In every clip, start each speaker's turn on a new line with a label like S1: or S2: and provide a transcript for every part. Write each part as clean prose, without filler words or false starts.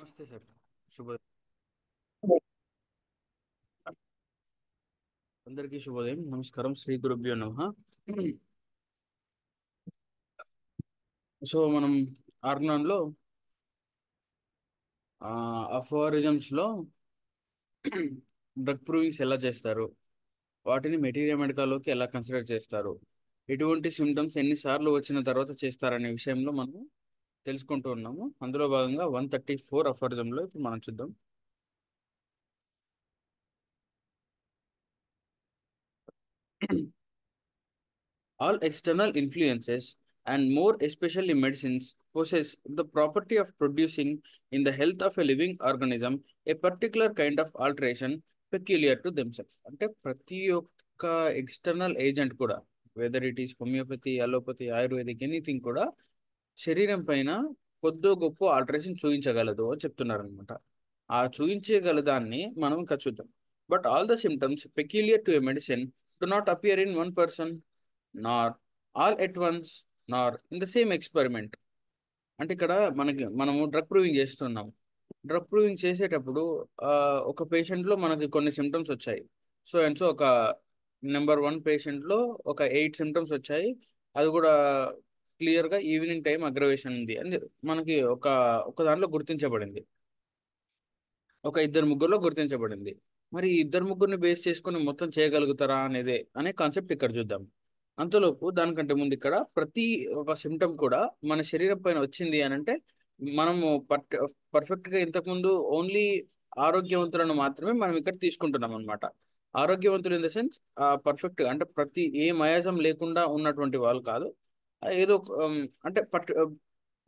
S1: నమస్తే సార్. శుభోదయం. అందరికీ శుభోదయం. నమస్కారం. శ్రీ గురుభ్యో నమః. సో మనం ఆర్గనాన్లో అఫోరిజమ్స్ లో డ్రగ్ ప్రూవింగ్స్ ఎలా చేస్తారు, వాటిని మెటీరియల్ మెడికాల్లోకి ఎలా కన్సిడర్ చేస్తారు, ఎటువంటి సిమ్టమ్స్ ఎన్నిసార్లు వచ్చిన తర్వాత చేస్తారనే విషయంలో మనం తెలుసుకుంటూ ఉన్నాము. అందులో భాగంగా 134 అఫోరిజంలో ఇప్పుడు మనం చూద్దాం. All external influences, and more especially medicines, possess the property of producing in the health of a living organism a particular kind of alteration peculiar to themselves. అంటే ప్రతి ఒక్క ఎక్స్టర్నల్ ఏజెంట్ కూడా, whether it is homeopathy, allopathy, ayurvedic, anything కూడా శరీరం పైన కొద్దో గొప్ప alteration చూపించగలదు అని చెప్తున్నారు అనమాట. ఆ చూపించగల దాన్ని మనం ఇంకా చూద్దాం. But all the symptoms peculiar to a medicine do not appear in one person Nar all at once Nar in the same experiment. అంటే ఇక్కడ మనము డ్రగ్ ప్రూవింగ్ చేస్తున్నాం. డ్రగ్ ప్రూవింగ్ చేసేటప్పుడు ఆ, ఒక పేషెంట్లో మనకి కొన్ని సిమ్టమ్స్ వచ్చాయి. సో అండ్ సో ఒక నెంబర్ 1 పేషెంట్లో ఒక 8 సిమ్టమ్స్ వచ్చాయి. అది కూడా క్లియర్గా ఈవినింగ్ టైం అగ్రవేషన్ ఉంది అని మనకి ఒక ఒక దాంట్లో గుర్తించబడింది. ఒక ఇద్దరు ముగ్గురులో గుర్తించబడింది. మరి ఈ ఇద్దరు ముగ్గురిని బేస్ చేసుకొని మొత్తం చేయగలుగుతారా అనే కాన్సెప్ట్ ఇక్కడ చూద్దాం. అంతలోపు దానికంటే ముందు ఇక్కడ ప్రతి ఒక సిమ్టమ్ కూడా మన శరీరం పైన వచ్చింది అని అంటే మనము పర్ఫెక్ట్ గా ఇంతకుముందు ఓన్లీ ఆరోగ్యవంతులను మాత్రమే మనం ఇక్కడ తీసుకుంటున్నాం అనమాట. ఆరోగ్యవంతులు ఇన్ ద సెన్స్ పర్ఫెక్ట్ అంటే ప్రతి ఏ మయాజం లేకుండా ఉన్నటువంటి వాళ్ళు కాదు. ఏదో అంటే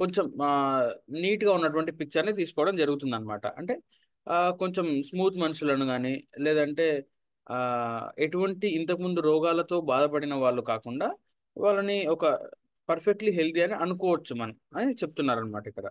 S1: కొంచెం నీట్ గా ఉన్నటువంటి పిక్చర్ ని తీసుకోవడం జరుగుతుంది అనమాట. అంటే కొంచెం స్మూత్ మనుషులను కానీ, లేదంటే ఆ ఎటువంటి ఇంతకుముందు రోగాలతో బాధపడిన వాళ్ళు కాకుండా వాళ్ళని ఒక పర్ఫెక్ట్లీ హెల్తీ అని అనుకోవచ్చు మనం అని చెప్తున్నారు అనమాట ఇక్కడ.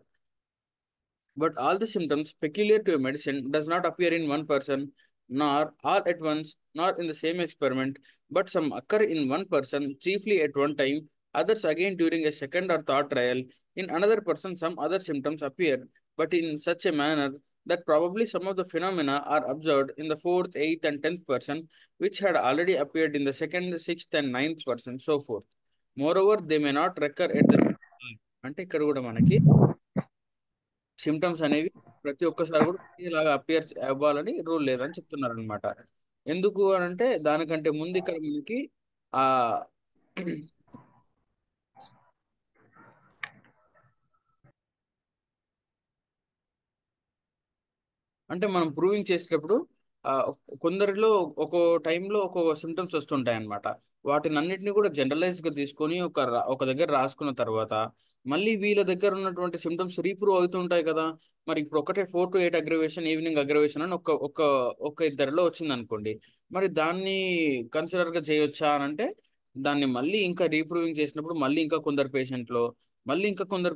S1: But all the symptoms peculiar to a medicine does not appear in one person, nor all at once, nor in the same experiment, but some occur in one person chiefly at one time, others again during a second or third trial. In another person, some other symptoms appear, but in such a manner that probably some of the phenomena are observed in the fourth, eighth, and 10th person, which had already appeared in the second, sixth, and ninth person, so forth. Moreover, they may not recur at the అంటే ఇక్కడ కూడా మనకి symptoms అనేవి ప్రతి ఒక్కసారి కూడా ఇలాగా appear అవ్వాలని రూల్ లేదని చెప్తున్నారు అనమాట. ఎందుకు అని అంటే దానికంటే ముందు ఇక్కడ మనకి ఆ అంటే మనం ప్రూవింగ్ చేసేటప్పుడు ఆ, కొందరిలో ఒక్కో టైంలో ఒక్కో సిమ్టమ్స్ వస్తుంటాయి అన్నమాట. వాటిని అన్నిటిని కూడా జనరలైజ్ గా తీసుకొని ఒక దగ్గర రాసుకున్న తర్వాత మళ్ళీ వీళ్ళ దగ్గర ఉన్నటువంటి సిమ్టమ్స్ రీప్రూవ్ అవుతుంటాయి కదా. మరి ఇప్పుడు ఒకటే 4 to 8 అగ్రవేషన్, ఈవినింగ్ అగ్రవేషన్ అని ఒక ఇద్దరిలో వచ్చింది అనుకోండి. మరి దాన్ని కన్సిడర్ గా చేయొచ్చా అని అంటే దాన్ని మళ్ళీ ఇంకా రీప్రూవింగ్ చేసినప్పుడు మళ్ళీ ఇంకా కొందరు పేషెంట్లో, మళ్ళీ ఇంకా కొందరు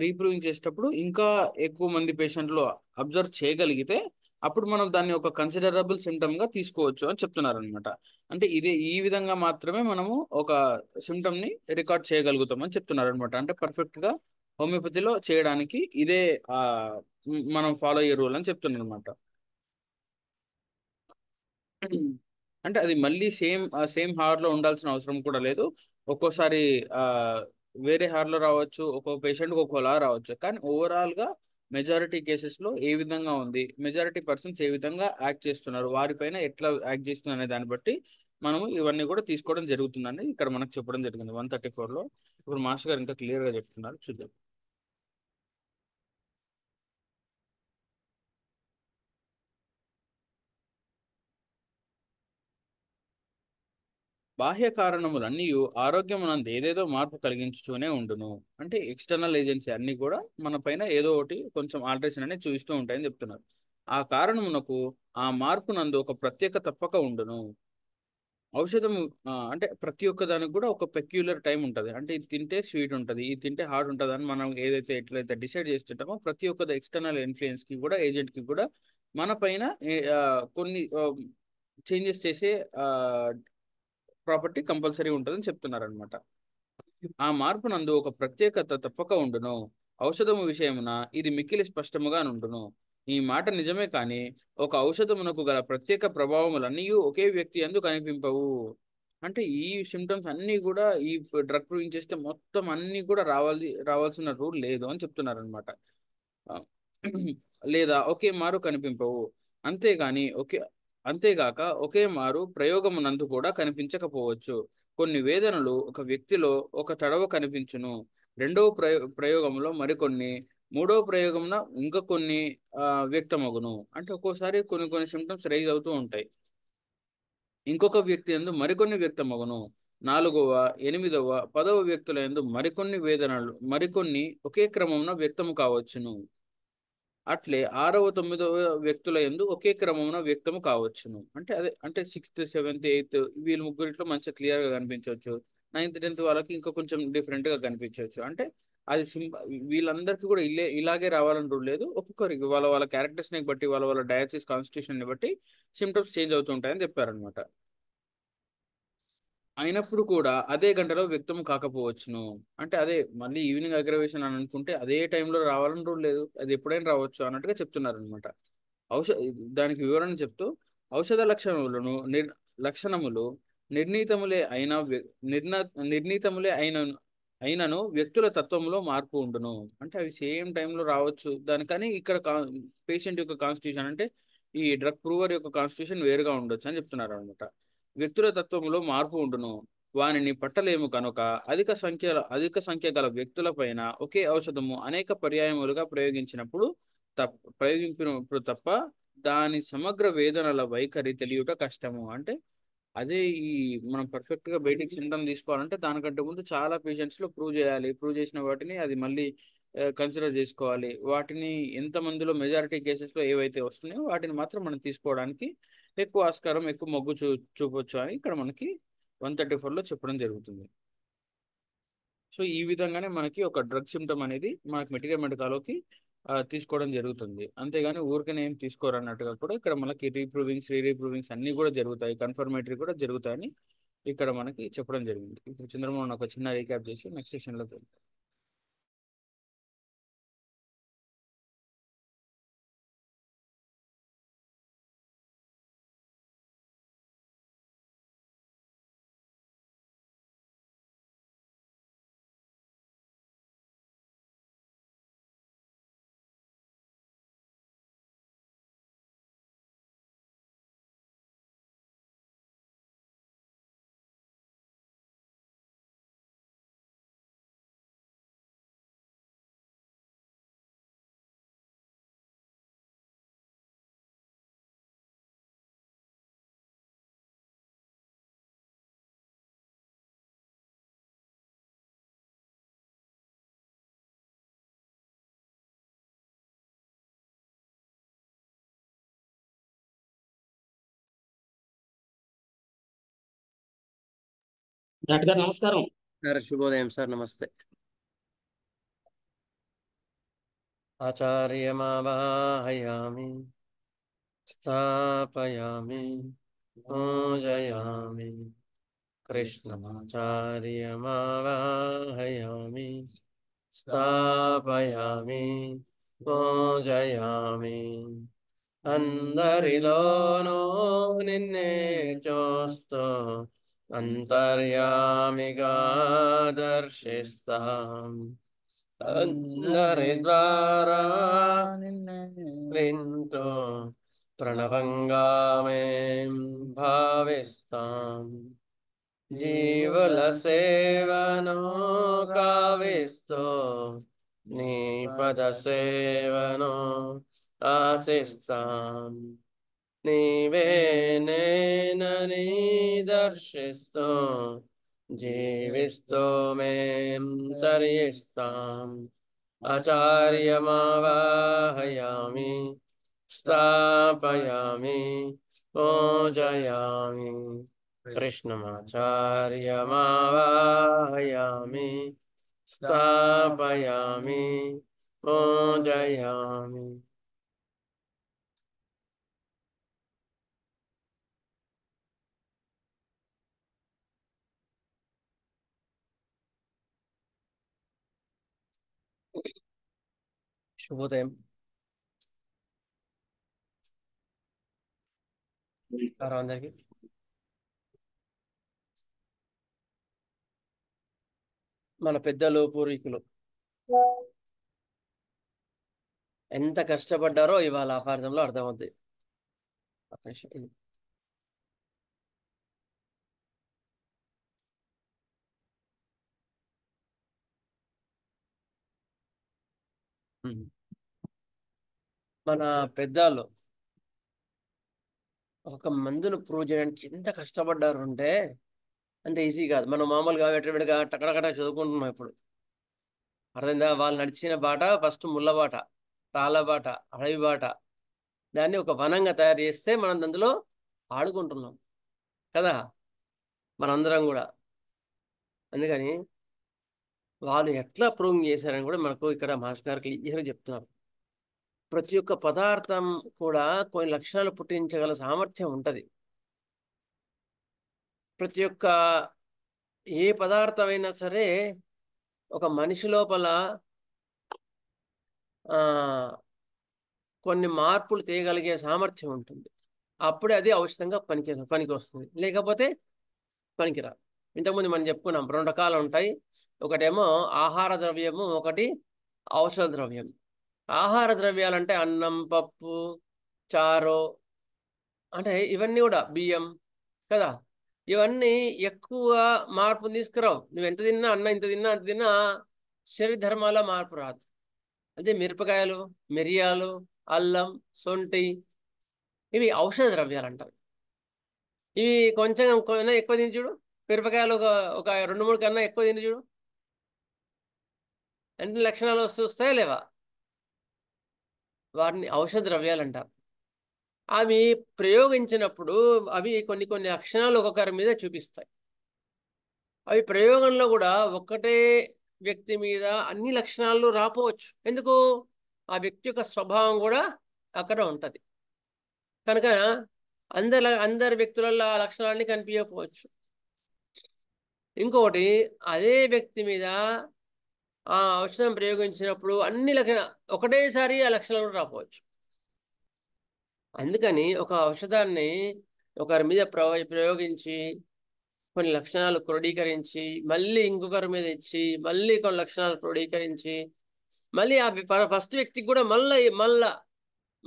S1: రీప్రూవింగ్ చేసేటప్పుడు ఇంకా ఎక్కువ మంది పేషెంట్లు అబ్జర్వ్ చేయగలిగితే అప్పుడు మనం దాన్ని ఒక కన్సిడరబుల్ సిమ్టమ్ గా తీసుకోవచ్చు అని చెప్తున్నారు అనమాట. అంటే ఈ విధంగా మాత్రమే మనము ఒక సిమ్టమ్ ని రికార్డ్ చేయగలుగుతాం అని చెప్తున్నారు అనమాట. అంటే పర్ఫెక్ట్ గా హోమియోపతిలో చేయడానికి ఇదే ఆ మనం ఫాలో అయ్యే రూల్ అని చెప్తున్నారు అనమాట. అంటే అది మళ్ళీ సేమ్ హార్ లో ఉండాల్సిన అవసరం కూడా లేదు. ఒక్కోసారి ఆ వేరే హార్ లో రావచ్చు, ఒక్కొక్క పేషెంట్ ఒక్కోలా రావచ్చు. కానీ ఓవరాల్ గా మెజారిటీ కేసెస్ లో ఏ విధంగా ఉంది, మెజారిటీ పర్సన్స్ ఏ విధంగా యాక్ట్ చేస్తున్నారు, వారిపైన ఎట్లా యాక్ట్ చేస్తున్నారు అనే దాన్ని బట్టి మనము ఇవన్నీ కూడా తీసుకోవడం జరుగుతుందని ఇక్కడ మనకు చెప్పడం జరిగింది 134లో. ఇప్పుడు మాస్టర్ గారు ఇంకా క్లియర్ గా చెప్తున్నారు, చూద్దాం. బాహ్య కారణములన్నీ ఆరోగ్యమునందు ఏదేదో మార్పు కలిగించుతూనే ఉండును. అంటే ఎక్స్టర్నల్ ఏజెన్సీ అన్ని కూడా మన పైన ఏదో ఒకటి కొంచెం ఆల్టరేషన్ అనేది చూపిస్తూ ఉంటాయని చెప్తున్నారు. ఆ కారణమునకు ఆ మార్పు నందు ఒక ప్రత్యేక తప్పక ఉండును. ఔషధం అంటే ప్రతి ఒక్క దానికి కూడా ఒక పెక్యులర్ టైం ఉంటుంది. అంటే ఇది తింటే స్వీట్ ఉంటుంది, ఇది తింటే హార్డ్ ఉంటుంది అని మనం ఏదైతే ఎట్లయితే డిసైడ్ చేస్తుంటామో ప్రతి ఒక్క ఎక్స్టర్నల్ ఇన్ఫ్లుయెన్స్ కి కూడా, ఏజెంట్ కి కూడా మన పైన కొన్ని చేంజెస్ చేసే ప్రాపర్టీ కంపల్సరీ ఉంటుందని చెప్తున్నారు అనమాట. ఆ మార్పు నందు ఒక ప్రత్యేకత తప్పక ఉండును. ఔషధము విషయమున ఇది మిక్కిలి స్పష్టముగా నుండును. ఈ మాట నిజమే కానీ ఒక ఔషధమునకు గల ప్రత్యేక ప్రభావములన్నీ ఒకే వ్యక్తి యందు కనిపింపవు. అంటే ఈ సిమ్టమ్స్ అన్నీ కూడా ఈ డ్రగ్ ప్రూవింగ్ చేస్తే మొత్తం అన్నీ కూడా రావాల్సిన రూల్ లేదు అని చెప్తున్నారనమాట. ఆ, లేదా ఒకే మారు కనిపింపవు. అంతేగాని అంతేగాక ఒకే మారు ప్రయోగమునందు కూడా కనిపించకపోవచ్చు. కొన్ని వేదనలు ఒక వ్యక్తిలో ఒక తడవ కనిపించును, రెండవ ప్రయోగంలో మరికొన్ని, మూడవ ప్రయోగంన ఇంకా కొన్ని వ్యక్తమగును. అంటే ఒక్కోసారి కొన్ని కొన్ని సిమ్టమ్స్ రైజ్ అవుతూ ఉంటాయి, ఇంకొక వ్యక్తి యందు మరికొన్ని వ్యక్తమగును. నాలుగవ, ఎనిమిదవ, పదవ వ్యక్తుల యందు మరికొన్ని వేదనలు మరికొన్ని ఒకే క్రమమున వ్యక్తము కావచ్చును. అట్లే ఆరవ, తొమ్మిదవ వ్యక్తుల యందు ఒకే క్రమమున వ్యక్తము కావచ్చును. అంటే అదే అంటే సిక్స్త్, సెవెంత్, ఎయిత్ వీళ్ళ ముగ్గురిట్లో మంచిగా క్లియర్ గా కనిపించవచ్చు. నైన్త్, టెన్త్ వాళ్ళకి ఇంకా కొంచెం డిఫరెంట్ గా కనిపించవచ్చు. అంటే అది వీళ్ళందరికీ కూడా ఇలాగే రావాలని రూల్ లేదు. ఒక్కొక్కరికి వాళ్ళ వాళ్ళ క్యారెక్టర్స్ ని బట్టి, వాళ్ళ వాళ్ళ డయాసిస్ కాన్స్టిట్యూషన్ ని బట్టి సిమ్టమ్స్ చేంజ్ అవుతూ ఉంటాయని చెప్పారనమాట. అయినప్పుడు కూడా అదే గంటలో వ్యక్తం కాకపోవచ్చును. అంటే అదే మళ్ళీ ఈవినింగ్ అగ్రవేషన్ అని అనుకుంటే అదే టైంలో రావాలని రూల్ లేదు, అది ఎప్పుడైనా రావచ్చు అన్నట్టుగా చెప్తున్నారు అనమాట. ఔష దానికి వివరణ చెప్తూ, ఔషధ లక్షణములు నిర్ణీతములే అయిన నిర్ణీతములే అయినను వ్యక్తుల తత్వంలో మార్పు ఉండును. అంటే అవి సేమ్ టైంలో రావచ్చు దానికని ఇక్కడ పేషెంట్ యొక్క కాన్స్టిట్యూషన్ అంటే ఈ డ్రగ్ ప్రూవర్ యొక్క కాన్స్టిట్యూషన్ వేరుగా ఉండొచ్చు అని చెప్తున్నారు అనమాట. వ్యక్తుల తత్వంలో మార్పు ఉండును, వానిని పట్టలేము కనుక అధిక సంఖ్య గల వ్యక్తుల పైన ఒకే ఔషధము అనేక పర్యాయములుగా ప్రయోగింపినప్పుడు తప్ప దాని సమగ్ర వేదనల వైఖరి తెలియుట కష్టము. అంటే అదే ఈ మనం పర్ఫెక్ట్ గా బయటికి సిమ్టమ్ తీసుకోవాలంటే దానికంటే ముందు చాలా పేషెంట్స్ లో ప్రూవ్ చేయాలి. ప్రూవ్ చేసిన వాటిని అది మళ్ళీ కన్సిడర్ చేసుకోవాలి. వాటిని ఎంత మందిలో మెజారిటీ కేసెస్ లో ఏవైతే వస్తున్నాయో వాటిని మాత్రం మనం తీసుకోవడానికి ఎక్కువ ఆస్కారం, ఎక్కువ మొగ్గు చూపొచ్చు అని ఇక్కడ మనకి 134లో చెప్పడం జరుగుతుంది. సో ఈ విధంగానే మనకి ఒక డ్రగ్ సిమ్టమ్ అనేది మనకి మెటీరియల్ మెడకాలోకి తీసుకోవడం జరుగుతుంది. అంతేగాని ఊరికనే ఏం తీసుకోరు అన్నట్టుగా కూడా ఇక్కడ మనకి రీప్రూవింగ్స్ అన్ని కూడా జరుగుతాయి, కన్ఫర్మేటరీ కూడా జరుగుతాయని ఇక్కడ మనకి చెప్పడం జరిగింది. ఇప్పుడు చంద్రమోహన్ ఒక చిన్న రీక్యాప్ చేసి నెక్స్ట్ సెషన్లో
S2: డాక్టర్ గారు నమస్కారం.
S3: సార్ శుభోదయం సార్, నమస్తే. ఆచార్యమావాహయామి స్థాపయామి పూజయామి. కృష్ణమాచార్యమావాహయామి స్థాపయామి పూజయామి. అందరిలోనూ నిన్నే చూస్తూ అంతర్యామిగా దర్శిస్తాం. అందరి ద్వారా వింటూ ప్రణవంగా మేం భావిస్తాం. జీవుల సేవను కావిస్తూ నీ పద సేవను ఆశిస్తాం. నీవే నేనని దర్శిస్తూ జీవిస్తూ మేం తరిస్తాం. ఆచార్యమావాహయామి స్థాపయామి పూజయామి. కృష్ణమాచార్యమావాహయామి స్థాపయామి పూజయామి. శుభోదయం. అందరికి మన పెద్దలు పూర్వీకులు ఎంత కష్టపడ్డారో ఇవాళ ఆ ఫలితంలో అర్థమవుతుంది. ఒక్క నిమిషం ఇది. మన పెద్దలు ఒక మందును ప్రూవ్ చేయడానికి ఎంత కష్టపడ్డారు అంటే అంత ఈజీ కాదు. మనం మామూలుగా వెటబెడగా టకటకట చదువుకుంటున్నాం. ఇప్పుడు అర్థమైందా? వాళ్ళు నడిచిన బాట ఫస్ట్ ముళ్ళ బాట, రాళ్ళ బాట, అడవి బాట. దాన్ని ఒక వనంగా తయారు చేస్తే మనం అందులో ఆడుకుంటున్నాం కదా మనందరం కూడా. అందుకని వాళ్ళు ఎట్లా ప్రూవ్ చేశారని కూడా మనకు ఇక్కడ మాస్టర్ గారు క్లియర్గా చెప్తున్నారు. ప్రతి ఒక్క పదార్థం కూడా కొన్ని లక్షణాలు పుట్టించగల సామర్థ్యం ఉంటుంది. ప్రతి ఒక్క ఏ పదార్థమైనా సరే ఒక మనిషి లోపల కొన్ని మార్పులు తేయగలిగే సామర్థ్యం ఉంటుంది. అప్పుడే అది ఔషధంగా పనికి వస్తుంది, లేకపోతే పనికిరాదు. ఇంతకుముందు మనం చెప్పుకున్నాం 2 రకాలు ఉంటాయి. ఒకటేమో ఆహార ద్రవ్యము, ఒకటి ఔషధ ద్రవ్యం. ఆహార ద్రవ్యాలంటే అన్నం, పప్పు, చారు, అంటే ఇవన్నీ కూడా బియ్యం కదా. ఇవన్నీ ఎక్కువ మార్పుని తీసుకురావు. నువ్వు ఎంత తిన్నా, అన్నం ఇంత తిన్నా అంత తిన్నా శరీర ధర్మాల మార్పు రాదు. అదే మిరపకాయలు, మిరియాలు, అల్లం, సొంటి, ఇవి ఔషధ ద్రవ్యాలు అంటారు. ఇవి కొంచెం ఎక్కువ తిని చూడు. మిరపకాయలు ఒక 2-3 కన్నా ఎక్కువ తిని చూడు, అన్ని లక్షణాలు వస్తాయా లేవా? వాటిని ఔషధ ద్రవ్యాలు అంటారు. అవి ప్రయోగించినప్పుడు అవి కొన్ని లక్షణాలు ఒక్కొక్కరి మీద చూపిస్తాయి. అవి ప్రయోగంలో కూడా ఒక్కటే వ్యక్తి మీద అన్ని లక్షణాలు రాపోవచ్చు. ఎందుకు? ఆ వ్యక్తి యొక్క స్వభావం కూడా అక్కడ ఉంటుంది కనుక అందరి వ్యక్తులలో ఆ లక్షణాలని కనిపించకపోవచ్చు. ఇంకొకటి, అదే వ్యక్తి మీద ఆ ఔషధం ప్రయోగించినప్పుడు అన్ని ఒకటేసారి ఆ లక్షణాలు రాపోవచ్చు. అందుకని ఒక ఔషధాన్ని ఒకరి మీద ప్రయోగించి కొన్ని లక్షణాలు క్రోడీకరించి మళ్ళీ ఇంకొకరి మీద ఇచ్చి మళ్ళీ కొన్ని లక్షణాలు క్రోడీకరించి మళ్ళీ ఆ ఫస్ట్ వ్యక్తికి కూడా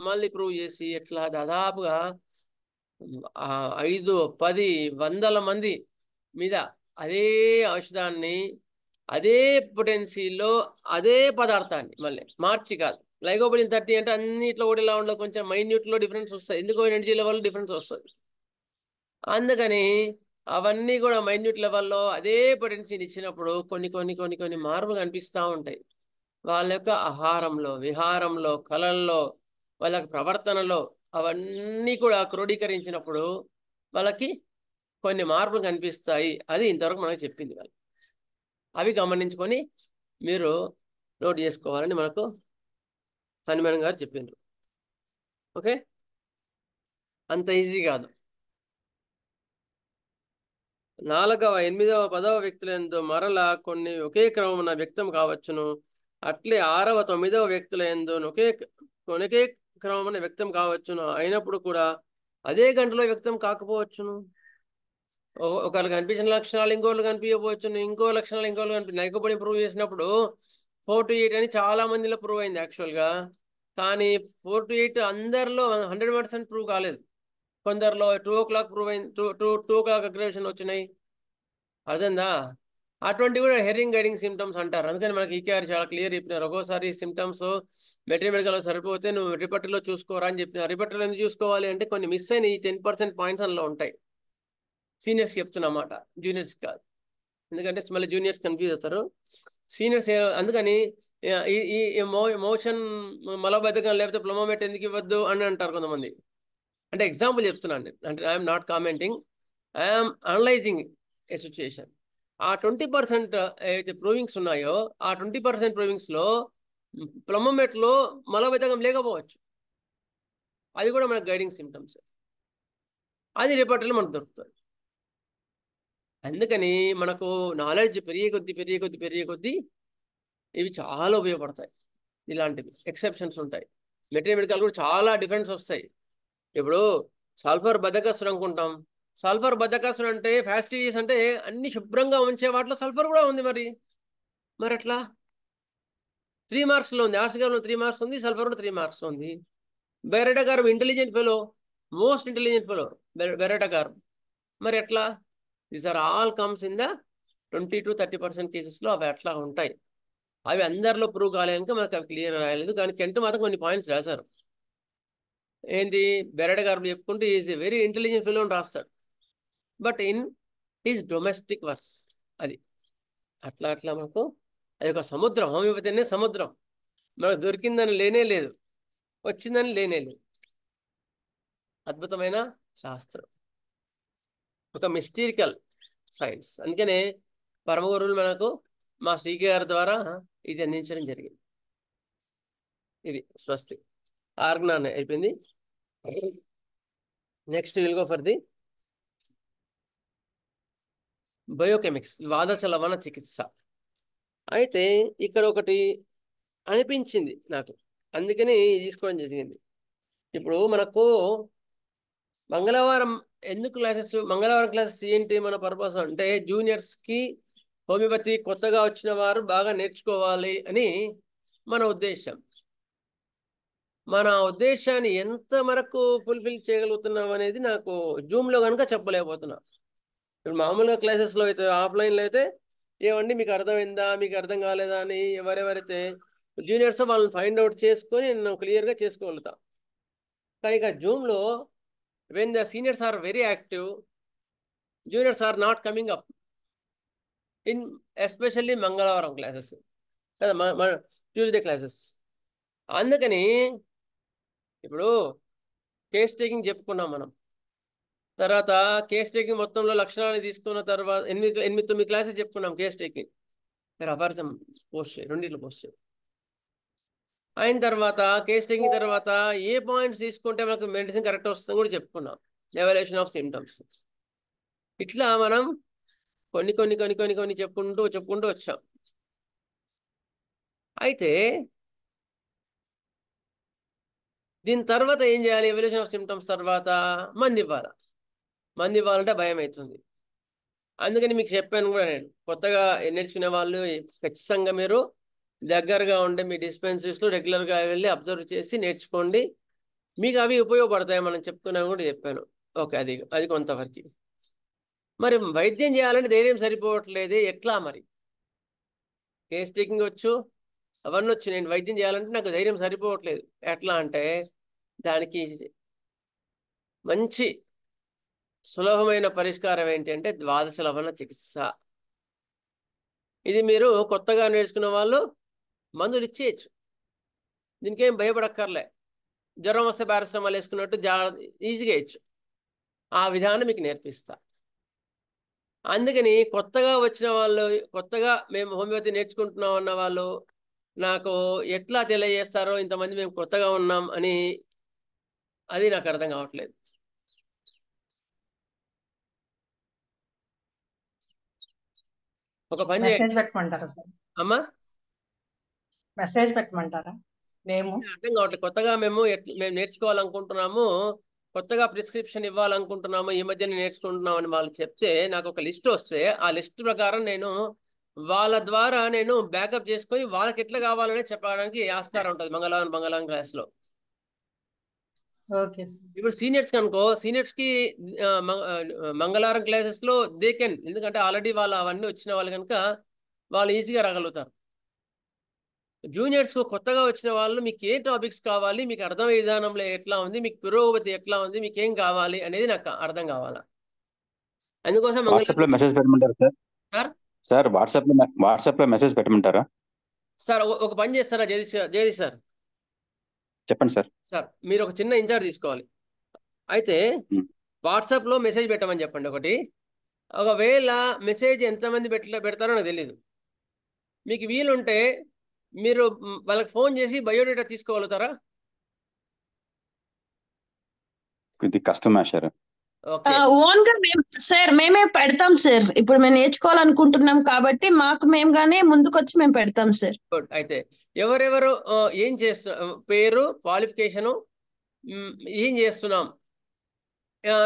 S3: మళ్ళీ ప్రూవ్ చేసి ఎట్లా దాదాపుగా 5-10 మంది మీద అదే ఔషధాన్ని అదే పొటెన్సీలో అదే పదార్థాన్ని మళ్ళీ మార్చి కాదు. లైకోపెలిన్ 30 అంటే అన్నిట్లో కూడా ఇలా ఉండదు, కొంచెం మైన్యూట్లో డిఫరెన్స్ వస్తుంది. ఎందుకో ఎనర్జీ లెవెల్ డిఫరెన్స్ వస్తుంది. అందుకని అవన్నీ కూడా మైన్యూట్ లెవెల్లో అదే పొటెన్సీని ఇచ్చినప్పుడు కొన్ని మార్పులు కనిపిస్తూ ఉంటాయి. వాళ్ళ యొక్క ఆహారంలో, విహారంలో, కళల్లో, వాళ్ళ ప్రవర్తనలో అవన్నీ కూడా క్రోడీకరించినప్పుడు వాళ్ళకి కొన్ని మార్పులు కనిపిస్తాయి. అది ఇంతవరకు మనకు చెప్పింది వాళ్ళు. అవి గమనించుకొని మీరు నోట్ చేసుకోవాలని మనకు హనుమాన్ గారు చెప్పిండ్రు. ఓకే, అంత ఈజీ కాదు. 4వ, 8వ, 10వ వ్యక్తులందు మరలా కొన్ని ఒకే క్రమమున వ్యక్తం కావచ్చును. అట్లే 6వ, 9వ వ్యక్తులందు ఒకే క్రమమున వ్యక్తం కావచ్చును. అయినప్పుడు కూడా అదే గంటలో వ్యక్తం కాకపోవచ్చును. ఒకరికి కనిపించిన లక్షణాలు ఇంకోళ్ళు కనిపించకపోవచ్చును, ఇంకో లక్షణాలు ఇంకోళ్ళు నైకోపడి ప్రూవ్ చేసినప్పుడు 4 to 8 అని చాలా మందిలో ప్రూవ్ అయింది యాక్చువల్గా. కానీ 4 to 8 అందరిలో 100% ప్రూవ్ కాలేదు. కొందరిలో 2 o'clock ప్రూవ్ అయింది, 2 o'clock అగ్రేషన్ వచ్చినాయి. అర్థందా? అటువంటి కూడా హెరింగ్ గైడింగ్ సిమ్టమ్స్ అంటారు. అందుకని మనకి ఈకేఆర్ చాలా క్లియర్ చెప్పినారు. ఒక్కోసారి సిమ్టమ్స్ మెటీరియల్ సరిపోతే నువ్వు రిపర్టర్లో చూసుకోరా అని చెప్పినారు. రిపర్టర్లో ఎందుకు చూసుకోవాలి అంటే కొన్ని మిస్ అయిన 10% పాయింట్స్ అందులో ఉంటాయి. సీనియర్స్ చెప్తున్నమాట, జూనియర్స్ కాదు. ఎందుకంటే మళ్ళీ జూనియర్స్ కన్ఫ్యూజ్ అవుతారు. సీనియర్స్ అందుకని ఈ మోషన్ మలబద్ధకం లేకపోతే ప్లమోమెట్ ఎందుకు ఇవ్వద్దు అని అంటారు కొంతమంది. అంటే ఎగ్జాంపుల్ చెప్తున్నాను. అంటే I'm not commenting, I'm analysing A situation. ఆ 20% ఏదైతే ప్రూవింగ్స్ ఉన్నాయో ఆ 20% ప్రూవింగ్స్లో ప్లమోమెట్లో మలబద్ధకం లేకపోవచ్చు. అది కూడా మనకు గైడింగ్ సిమ్టమ్స్. అది రిపోర్టర్లో మనకు దొరుకుతుంది. అందుకని మనకు నాలెడ్జ్ పెరిగే కొద్దీ ఇవి చాలా ఉపయోగపడతాయి. ఇలాంటివి ఎక్సెప్షన్స్ ఉంటాయి. మెటీరియల్ మెడికల్ కూడా చాలా డిఫరెన్స్ వస్తాయి. ఇప్పుడు సల్ఫర్ బద్దకస్తుడు అనుకుంటాం. సల్ఫర్ బద్దకస్తుడు అంటే ఫ్యాస్టిడియస్ అంటే అన్ని శుభ్రంగా ఉంచే వాటిలో సల్ఫర్ కూడా ఉంది. మరి అట్లా 3 మార్క్స్లో ఉంది. ఆర్సిగాలో 3 మార్క్స్ ఉంది, సల్ఫర్లో 3 మార్క్స్ ఉంది. బెరెటా గారు intelligent fellow, most intelligent fellow Bereta గారు. మరి ఎట్లా? These are all comes in the 20 to 30% కేసెస్లో అవి అట్లా ఉంటాయి. అవి అందరిలో ప్రూవ్ కాలేక మనకు అవి క్లియర్ రాయలేదు. కానీ కెంట్ మాత్రం కొన్ని పాయింట్స్ రాశారు. ఏంటి? బెరెటా గారు చెప్పుకుంటే is a very intelligent fellow అని రాస్తాడు. But in his domestic works అది అట్లా మనకు అది ఒక సముద్రం. హోమియోపతి అనే సముద్రం. మనకు దొరికిందని లేనే లేదు, వచ్చిందని లేనే లేదు. అద్భుతమైన శాస్త్రం, ఒక మిస్టీరికల్ సైన్స్. అందుకనే పరమగురువులు మనకు మా శ్రీకి గారి ద్వారా ఇది అందించడం జరిగింది. ఇది స్వస్తి ఆర్గనాన్ అయిపోయింది. Next will go for the biochemics, ద్వాదశ లవణ చికిత్స. అయితే ఇక్కడ ఒకటి అనిపించింది నాకు, అందుకని తీసుకోవడం జరిగింది. ఇప్పుడు మనకు మంగళవారం ఎందుకు క్లాసెస్, మంగళవారం క్లాసెస్ ఏంటి మన పర్పస్ అంటే జూనియర్స్కి హోమియోపతి కొత్తగా వచ్చిన వారు బాగా నేర్చుకోవాలి అని మన ఉద్దేశం. మన ఉద్దేశాన్ని ఎంత వరకు ఫుల్ఫిల్ చేయగలుగుతున్నాం అనేది నాకు జూమ్లో కనుక చెప్పలేకపోతున్నా. ఇప్పుడు మామూలుగా క్లాసెస్లో అయితే, ఆఫ్లైన్లో అయితే ఏమండి మీకు అర్థమైందా, మీకు అర్థం కాలేదా అని ఎవరెవరైతే జూనియర్స్ వాళ్ళని ఫైండ్ అవుట్ చేసుకొని నేను క్లియర్గా చేసుకోగలుగుతా. కానీ ఇక జూమ్లో when the seniors are very active, juniors are not coming up in especially మంగళవారం క్లాసెస్ కదా, ట్యూస్డే క్లాసెస్. అందుకని ఇప్పుడు కేస్ టేకింగ్ చెప్పుకున్నాం మనం. తర్వాత కేస్ టేకింగ్ మొత్తంలో లక్షణాన్ని తీసుకున్న తర్వాత 8-9 క్లాసెస్ చెప్పుకున్నాం కేస్ టేకింగ్. మీరు అపార్థం పోస్ట్ చేయి, రెండిట్లో పోస్ట్ చేయి. అయిన తర్వాత కేస్ టేకింగ్ తర్వాత ఏ పాయింట్స్ తీసుకుంటే మనకు మెడిసిన్ కరెక్ట్ వస్తుందని కూడా చెప్పుకున్నాం. Evaluation of symptoms. ఇట్లా మనం కొన్ని చెప్పుకుంటూ వచ్చాం. అయితే దీని తర్వాత ఏం చేయాలి? ఎవాల్యుయేషన్ ఆఫ్ సిమ్టమ్స్ తర్వాత మందు ఇవ్వాలంటే భయం అవుతుంది. అందుకని మీకు చెప్పాను కూడా, నేను కొత్తగా నేర్చుకునే వాళ్ళు ఖచ్చితంగా మీరు దగ్గరగా ఉండే మీ డిస్పెన్సరీస్లో రెగ్యులర్గా వెళ్ళి అబ్జర్వ్ చేసి నేర్చుకోండి. మీకు అవి ఉపయోగపడతాయి మనం చెప్తున్నాం కూడా చెప్పాను. ఓకే, అది కొంతవరకు. మరి వైద్యం చేయాలంటే ధైర్యం సరిపోవట్లేదే, ఎట్లా మరి? కేస్ టేకింగ్ వచ్చు, అవన్నీ వచ్చు, నేను వైద్యం చేయాలంటే నాకు ధైర్యం సరిపోవట్లేదు. ఎట్లా అంటే దానికి మంచి సులభమైన పరిష్కారం ఏంటి అంటే ద్వాదశ లవణ చికిత్స. ఇది మీరు కొత్తగా నేర్చుకున్న వాళ్ళు మందులు ఇచ్చేయచ్చు, దీనికి ఏం భయపడక్కర్లే. జ్వరం వస్తే పారాసిటమాల్ వేసుకున్నట్టు ఈజీగా ఇచ్చు. ఆ విధానం మీకు నేర్పిస్తా. అందుకని కొత్తగా వచ్చిన వాళ్ళు, కొత్తగా మేము హోమియోపతి నేర్చుకుంటున్నాం అన్న వాళ్ళు నాకు ఎట్లా తెలియజేస్తారో, ఇంతమంది మేము కొత్తగా ఉన్నాం అని, అది నాకు అర్థం కావట్లేదు. ఒక పని
S4: మెసేజ్ పెట్టమంటారా సార్?
S3: అమ్మా,
S4: మెసేజ్ పెట్టమంటారా? మేము
S3: అర్థం కావట్లేదు. కొత్తగా మేము నేర్చుకోవాలనుకుంటున్నాము, కొత్తగా ప్రిస్క్రిప్షన్ ఇవ్వాలనుకుంటున్నాము, ఈ మధ్యనే నేర్చుకుంటున్నాం అని వాళ్ళు చెప్తే నాకు ఒక లిస్ట్ వస్తే, ఆ లిస్ట్ ప్రకారం నేను వాళ్ళ ద్వారా నేను బ్యాకప్ చేసుకొని వాళ్ళకి ఎట్లా కావాలనే చెప్పడానికి ఆస్కారం ఉంటుంది మంగళవారం క్లాస్లో.
S4: Okay sir.
S3: ఇప్పుడు సీనియర్స్ అనుకో, సీనియర్స్కి మంగళవారం క్లాసెస్లో దే కెన్, ఎందుకంటే ఆల్రెడీ వాళ్ళు అవన్నీ వచ్చిన వాళ్ళు కనుక వాళ్ళు ఈజీగా రాగలుగుతారు. జూనియర్స్కు కొత్తగా వచ్చిన వాళ్ళు మీకు ఏ టాపిక్స్ కావాలి, మీకు అర్థమయ్యే విధానంలో ఎట్లా ఉంది, మీకు పురోగతి ఎట్లా ఉంది, మీకు ఏం కావాలి అనేది నాకు అర్థం కావాలా. అందుకోసం
S5: వాట్సాప్ లో మెసేజ్ పెట్టమంటారా సార్?
S3: సార్
S5: సార్ వాట్సాప్ లో మెసేజ్ పెట్టమంటారా?
S3: సార్ ఒక పని చేస్తారా జగదీష్ సార్?
S5: చెప్పండి సార్.
S3: సార్ మీరు ఒక చిన్న ఇన్ఛార్జ్ తీసుకోవాలి. అయితే వాట్సాప్లో మెసేజ్ పెట్టమని చెప్పండి ఒకటి. ఒకవేళ మెసేజ్ ఎంతమంది పెడతారో నాకు తెలియదు. మీకు వీలుంటే మీరు వాళ్ళకి ఫోన్ చేసి బయోడేటా తీసుకోగలుగుతారా?
S5: ఇది కష్టమా సార్?
S3: ఓకే
S6: ఓన్ గా మేమే పెడతాం సార్. ఇప్పుడు మేము నేర్చుకోవాలనుకుంటున్నాం కాబట్టి మాకు మేముగానే ముందుకొచ్చి మేము పెడతాం సార్.
S3: గుడ్. అయితే ఎవరెవరు ఏం చేస్తు పేరు, క్వాలిఫికేషను, ఏం చేస్తున్నాం,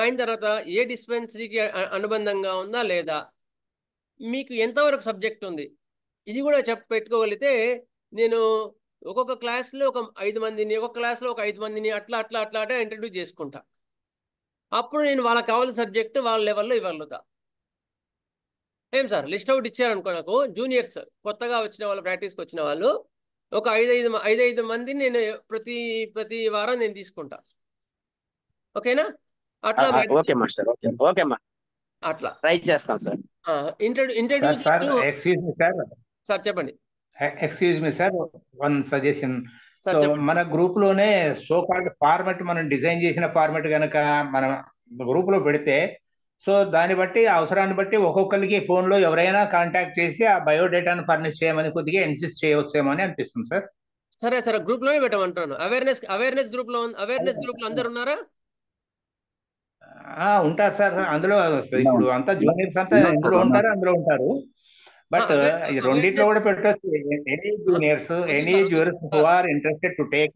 S3: అయిన తర్వాత ఏ డిస్పెన్సరీకి అనుబంధంగా ఉందా లేదా, మీకు ఎంతవరకు సబ్జెక్ట్ ఉంది, ఇది కూడా పెట్టుకోగలిగితే నేను ఒక్కొక్క క్లాస్లో ఒక 5 మందిని, ఒక్కొక్క క్లాస్లో ఒక 5 మందిని అట్లా అట్లా అట్లా అట్లా ఇంట్రడ్యూస్ చేసుకుంటా. అప్పుడు నేను వాళ్ళకి కావాల్సిన సబ్జెక్టు వాళ్ళ లెవెల్లో ఇవ్వగలుగుతా. ఏం సార్ లిస్ట్ అవుట్ ఇచ్చారనుకో, నాకు జూనియర్స్ కొత్తగా వచ్చిన వాళ్ళు, ప్రాక్టీస్కి వచ్చిన వాళ్ళు ఒక 5 మందిని నేను ప్రతి వారం నేను తీసుకుంటా. ఓకేనా? అట్లా
S7: ఓకే మాస్టర్. ఓకే ఓకే అమ్మా,
S3: అట్లా
S7: ట్రై చేస్తాం sir.
S3: Introduce
S8: excuse me sir,
S3: sir చెప్పండి
S8: excuse me sir, one suggestion.
S3: Sir
S8: so
S3: చెప్పండి.
S8: మన గ్రూప్ లోనే సో కాల్డ్ ఫార్మెట్, మనం డిజైన్ చేసిన ఫార్మెట్ కనుక మన గ్రూప్ లో పెడితే, సో దాన్ని బట్టి అవసరాన్ని బట్టి ఒక్కొక్కరికి ఫోన్ లో ఎవరైనా కాంటాక్ట్ చేసి ఆ బయోడేటాను ఫర్నిష్ చేయమని కొద్దిగా ఇన్సిస్ట్ చేయవచ్చేమో అని అనిపిస్తుంది సార్.
S3: సరే సరే, గ్రూప్ లోనే పెట్టమంటున్నాను. అవేర్నెస్ గ్రూప్ లో అందరు ఉన్నారా?
S8: ఉంటారు సార్ అందులో. ఇప్పుడు అంతా జూనియర్స్ అంతా ఇందులో ఉంటారు. బట్ రెండింటిలో కూడా పెట్టవచ్చు. Any juniors who are interested to take.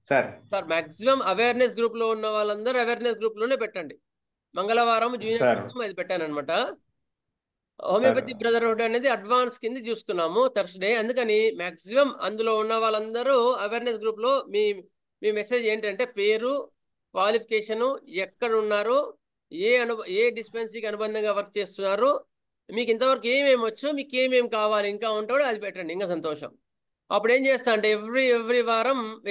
S8: Sir
S3: maximum awareness group లో ఉన్న వాళ్ళందరూ అవేర్నెస్ గ్రూప్ లోనే పెట్టండి. మంగళవారం జూనియర్ అది పెట్టాను అనమాట. హోమియోపతి బ్రదర్హుడ్ అనేది అడ్వాన్స్ కింద చూసుకున్నాము థర్స్డే. అందుకని మాక్సిమం అందులో ఉన్న వాళ్ళందరూ అవేర్నెస్ గ్రూప్ లో మీ మెసేజ్ ఏంటంటే పేరు, క్వాలిఫికేషను, ఎక్కడ ఉన్నారు, ఏ డిస్పెన్సరీకి అనుబంధంగా వర్క్ చేస్తున్నారు, మీకు ఇంతవరకు ఏమేమి వచ్చు, మీకు ఏమేమి కావాలి, ఇంకా ఉంటాడో అది పెట్టండి. ఇంకా సంతోషం. అప్పుడు ఏం చేస్తా అంటే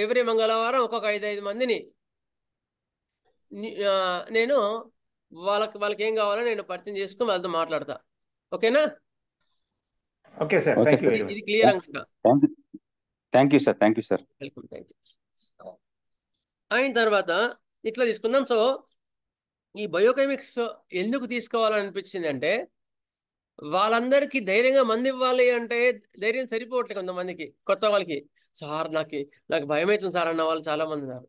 S3: ఎవ్రీ మంగళవారం ఒక్కొక్క 5 మందిని నేను వాళ్ళకి ఏం కావాలో నేను పరిచయం చేసుకుని వాళ్ళతో మాట్లాడతా. ఓకేనా?
S8: Okay sir, thank you very much.
S3: ఇది క్లియర్ అనుకుంటా.
S5: Thank you sir.
S3: Welcome. Thank you. అయిన తర్వాత ఇట్లా తీసుకుందాం. సో ఈ బయోకెమిక్స్ ఎందుకు తీసుకోవాలని అనిపించింది అంటే, వాళ్ళందరికీ ధైర్యంగా మంది ఇవ్వాలి అంటే ధైర్యం సరిపోవట్లేదు కొంతమందికి, కొత్త వాళ్ళకి. సార్ నాకు భయం అవుతుంది సార్ అన్న వాళ్ళు చాలా మంది ఉన్నారు.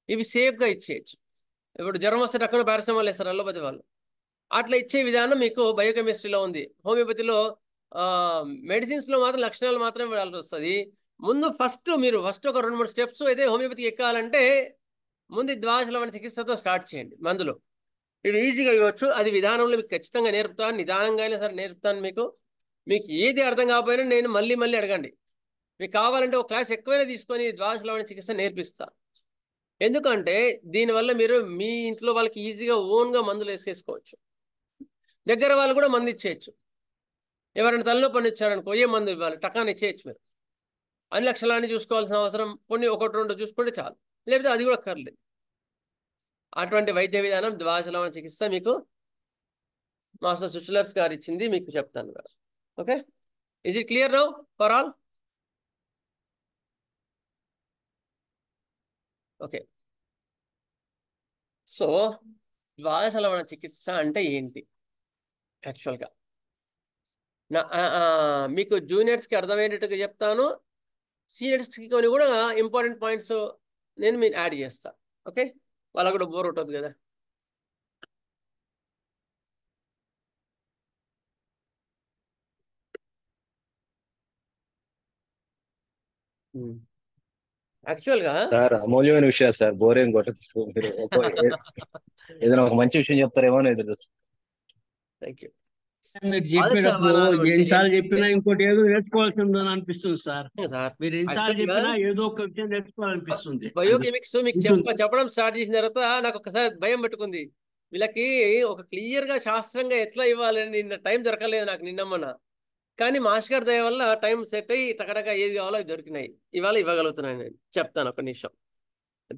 S3: ఇవి సేఫ్గా ఇచ్చేయచ్చు. ఇప్పుడు జ్వరం వస్తే అక్కడ పారాసిటమాల్ వేస్తారు అల్లోపతి వాళ్ళు. అట్లా ఇచ్చే విధానం మీకు బయోకెమిస్ట్రీలో ఉంది. హోమియోపతిలో మెడిసిన్స్లో మాత్రం లక్షణాలు మాత్రమే వెళ్ళాల్సి వస్తుంది. ముందు మీరు ఒక 2-3 స్టెప్స్ అయితే హోమియోపతికి ఎక్కాలంటే ముందు ద్వాదశలవణ చికిత్సతో స్టార్ట్ చేయండి. మందులో ఇది ఈజీగా ఇవ్వచ్చు. అది విధానంలో మీకు ఖచ్చితంగా నేర్పుతాను. నిదానంగా అయినా సరే నేర్పుతాను. మీకు ఏది అర్థం కాకపోయినా నేను మళ్ళీ అడగండి. మీకు కావాలంటే ఒక క్లాస్ ఎక్కువైనా తీసుకొని ద్వాదశలవణ చికిత్స నేర్పిస్తా. ఎందుకంటే దీనివల్ల మీరు మీ ఇంట్లో వాళ్ళకి ఈజీగా ఓన్గా మందులు వేసేసుకోవచ్చు. దగ్గర వాళ్ళు కూడా మందు ఇచ్చేయచ్చు. ఎవరైనా తలనొప్పి పని ఇచ్చారనుకో, ఏ మందు ఇవ్వాలి టకాన్ని ఇచ్చేయచ్చు. మీరు అన్ని లక్షణాన్ని చూసుకోవాల్సిన అవసరం, కొన్ని 1-2 చూసుకుంటే చాలు, లేకపోతే అది కూడా అక్కర్లేదు. అటువంటి వైద్య విధానం ద్వాదశలవణ చికిత్స మీకు మాస్టర్ సుచులర్స్ గారు ఇచ్చింది, మీకు చెప్తాను. Okay, is it clear now for all? Okay. So ద్వాదశలవణ చికిత్స అంటే ఏంటి యాక్చువల్గా? మీకు జూనియర్స్కి అర్థమయ్యేటట్టుగా చెప్తాను, సీనియర్స్కి కొన్ని కూడా ఇంపార్టెంట్ పాయింట్స్ నేను యాడ్ చేస్తాను. ఓకే, వాళ్ళకు కూడా బోర్ ఉంటుంది కదా. యాక్చువల్గా
S9: సార్ అమూల్యమైన విషయాలు సార్, బోరేం కొట్టదు. మీరు ఏదైనా ఒక మంచి విషయం చెప్తారేమో అని ఎదురు చూస్తాను.
S3: Thank you.
S2: మీరు చెప్పేటప్పుడు ఎన్నిసార్లు చెప్పినా ఇంకోటి ఏదో నేర్చుకోవాల్సి ఉందని అనిపిస్తుంది సార్. మీరు ఎన్నిసార్లు చెప్పినా ఏదో ఒక విషయం నేర్చుకోవాలనిపిస్తుంది.
S3: బయోకెమిక్స్ మీకు చెప్పడం స్టార్ట్ చేసిన తర్వాత నాకు ఒకసారి భయం పట్టుకుంది. వీళ్ళకి ఒక క్లియర్ గా శాస్త్రంగా ఎట్లా ఇవ్వాలని నిన్న టైం దొరకలేదు నాకు, నిన్నమ్మన. కానీ మాస్టర్ గారి దయ వల్ల టైం సెట్ అయ్యి టకటక ఏది కావాలో అవి దొరికినాయి. ఇవాళ ఇవ్వగలుగుతున్నాను. నేను చెప్తాను ఒక నిమిషం.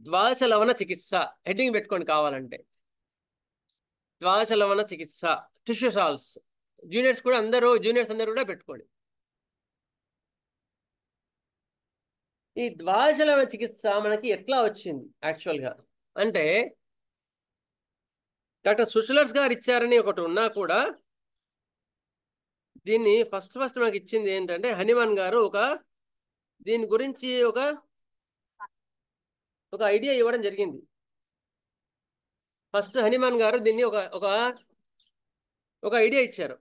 S3: ద్వాదశలవణ చికిత్స హెడ్డింగ్ పెట్టుకోండి కావాలంటే. ద్వాదశలవణ చికిత్స టిష్యూ సాల్స్. జూనియర్స్ అందరూ కూడా పెట్టుకోండి. ఈ ద్వాదశలవణ చికిత్స మనకి ఎట్లా వచ్చింది యాక్చువల్గా అంటే, డాక్టర్ సుచులర్స్ గారు ఇచ్చారని ఒకటి ఉన్నా కూడా, దీన్ని ఫస్ట్ మనకి ఇచ్చింది ఏంటంటే హనీమాన్ గారు దీని గురించి ఒక ఐడియా ఇవ్వడం జరిగింది. ఫస్ట్ హనుమాన్ గారు దీన్ని ఒక ఐడియా ఇచ్చారు.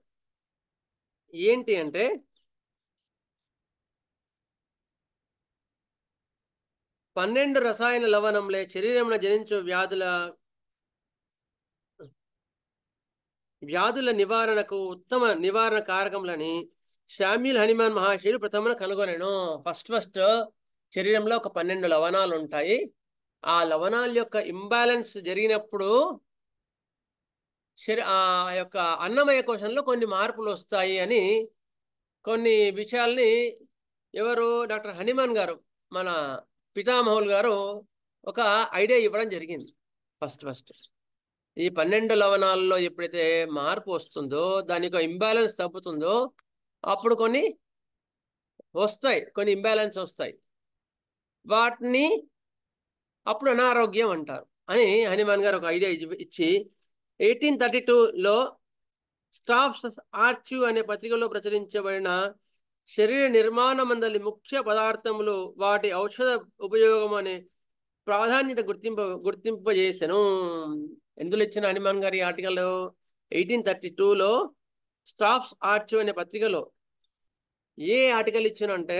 S3: ఏంటి అంటే పన్నెండు రసాయన లవణంలే శరీరంలో జనించు వ్యాధుల నివారణకు ఉత్తమ నివారణ కారకములని శామ్యుల్ హనుమాన్ మహాశయుడు ప్రథమన కనుగొనెను. ఫస్ట్ శరీరంలో ఒక 12 లవణాలు ఉంటాయి. ఆ లవణాల యొక్క ఇంబ్యాలెన్స్ జరిగినప్పుడు ఆ యొక్క అన్నమయ కోశంలో కొన్ని మార్పులు వస్తాయి అని కొన్ని విషయాల్ని ఎవరు డాక్టర్ హనుమాన్ గారు మన పితామహులు గారు ఒక ఐడియా ఇవ్వడం జరిగింది. ఫస్ట్ ఈ 12 లవణాల్లో ఎప్పుడైతే మార్పు వస్తుందో దాని యొక్క ఇంబ్యాలెన్స్ తగ్గుతుందో అప్పుడు కొన్ని ఇంబ్యాలెన్స్ వస్తాయి. వాటిని అప్పుడు అనారోగ్యం అంటారు అని హనుమాన్ గారు ఒక ఐడియా ఇచ్చి 1832లో స్టాఫ్స్ ఆర్చివ్ అనే పత్రికలో ప్రచురించబడిన శరీర నిర్మాణ మండలి ముఖ్య పదార్థములు వాటి ఔషధ ఉపయోగం అనే ప్రాధాన్యత గుర్తింపజేశాను. ఎందులో ఇచ్చిన హనుమాన్ గారి ఆర్టికల్ 1832లో స్టాఫ్స్ ఆర్చివ్ అనే పత్రికలో ఏ ఆర్టికల్ ఇచ్చినంటే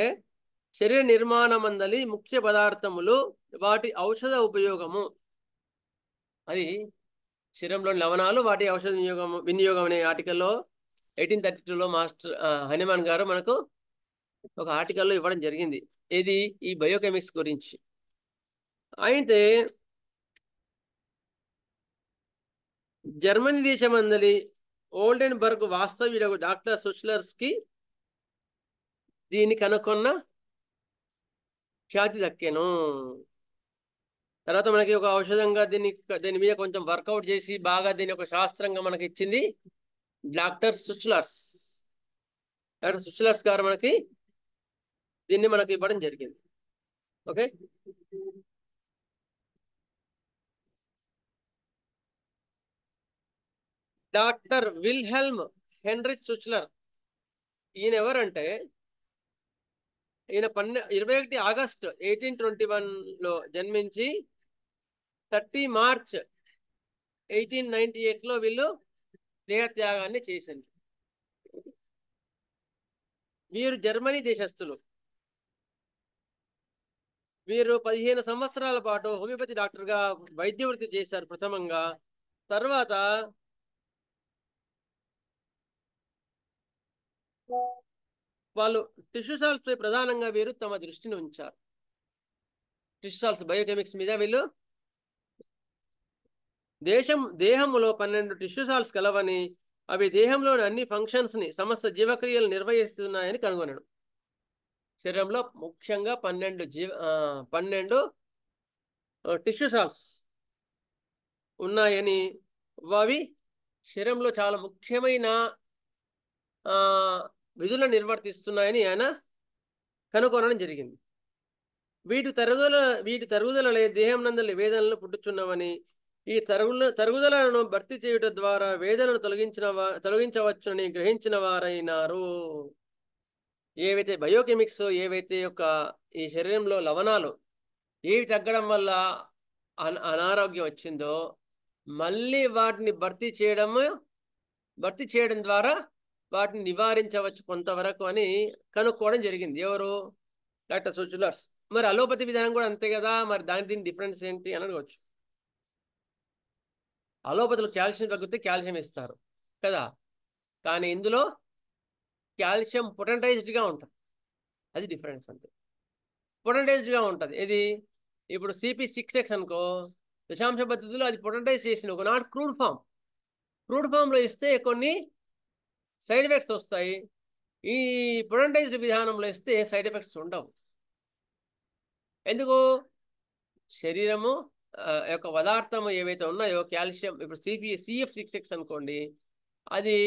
S3: శరీర నిర్మాణ మండలి ముఖ్య పదార్థములు వాటి ఔషధ ఉపయోగము, అది శరీరంలోని లవణాలు వాటి ఔషధ వినియోగం అనే ఆర్టికల్లో 1832లో మాస్టర్ హనుమాన్ గారు మనకు ఒక ఆర్టికల్లో ఇవ్వడం జరిగింది. ఇది ఈ బయోకెమిక్స్ గురించి. అయితే జర్మనీ దేశమందలి ఓల్డెన్బర్గ్ వాస్తవ్యుడు డాక్టర్ సుష్లర్స్కి దీన్ని కనుక్కున్న ఖ్యాతి దక్కెను. తర్వాత మనకి ఒక ఔషధంగా దీని మీద కొంచెం వర్కౌట్ చేసి బాగా దీని ఒక శాస్త్రంగా మనకి ఇచ్చింది డాక్టర్ సుష్లర్స్. డాక్టర్ సుష్లర్స్ గారు మనకి దీన్ని మనకి ఇవ్వడం జరిగింది. ఓకే, డాక్టర్ విల్హెల్మ్ హెన్రిచ్ సుష్లర్ ఈయన ఎవరంటే ఈయన 21 ఆగస్టు 1821లో జన్మించి 30 మార్చ్ 1898లో వీళ్ళు దేహత్యాగాన్ని చేశారు. వీరు జర్మనీ దేశస్థులు. వీరు 15 సంవత్సరాల పాటు హోమియోపతి డాక్టర్గా వైద్య వృత్తి చేశారు ప్రథమంగా. తర్వాత వాళ్ళు టిష్యూ సాల్స్ పై ప్రధానంగా వీరు తమ దృష్టిని ఉంచారు. టిష్యూ సాల్స్ బయోకెమిక్స్ మీద వీళ్ళు దేహంలో 12 టిష్యూ సాల్స్ కలవని అవి దేహంలోని అన్ని ఫంక్షన్స్ ని సమస్త జీవక్రియలు నిర్వహిస్తున్నాయని కనుగొనడం. శరీరంలో ముఖ్యంగా 12 టిష్యూ సాల్స్ ఉన్నాయని, అవి శరీరంలో చాలా ముఖ్యమైన విధులను నిర్వర్తిస్తున్నాయని ఆయన కనుగొనడం జరిగింది. వీటి తరుగుదల దేహం నందలి వేదనలు పుట్టుచున్నవని, ఈ తరుగుదలను భర్తీ చేయడం ద్వారా వేదనను తొలగించవచ్చునని గ్రహించిన వారైనారు. ఏవైతే బయోకెమిక్స్ ఏవైతే ఈ శరీరంలో లవణాలు ఏవి తగ్గడం వల్ల అనారోగ్యం వచ్చిందో మళ్ళీ వాటిని భర్తీ చేయడం ద్వారా వాటిని నివారించవచ్చు కొంతవరకు అని కనుక్కోవడం జరిగింది. ఎవరు? డాక్టర్ సుష్లర్స్. మరి అలోపతి విధానం కూడా అంతే కదా, మరి దీని డిఫరెన్స్ ఏంటి అని అడగవచ్చు. అలోపతిలో కాల్షియం తగ్గితే కాల్షియం ఇస్తారు కదా, కానీ ఇందులో కాల్షియం పొటెంటైజ్డ్గా ఉంటుంది. అది డిఫరెన్స్ అంతే, పొటెంటైజ్డ్గా ఉంటుంది. ఇది ఇప్పుడు CP6X అనుకో, దశాంశ పద్ధతిలో అది పొటెంటైజ్ చేసిన ఒక నాట్ క్రూడ్ ఫామ్లో ఇస్తే కొన్ని సైడ్ ఎఫెక్ట్స్ వస్తాయి. ఈ పొటెంటైజ్డ్ విధానంలో ఇస్తే సైడ్ ఎఫెక్ట్స్ ఉండవు. ఎందుకు? శరీరము యొక్క పదార్థము ఏవైతే ఉన్నాయో కాల్షియం, ఇప్పుడు CF6X అనుకోండి, అది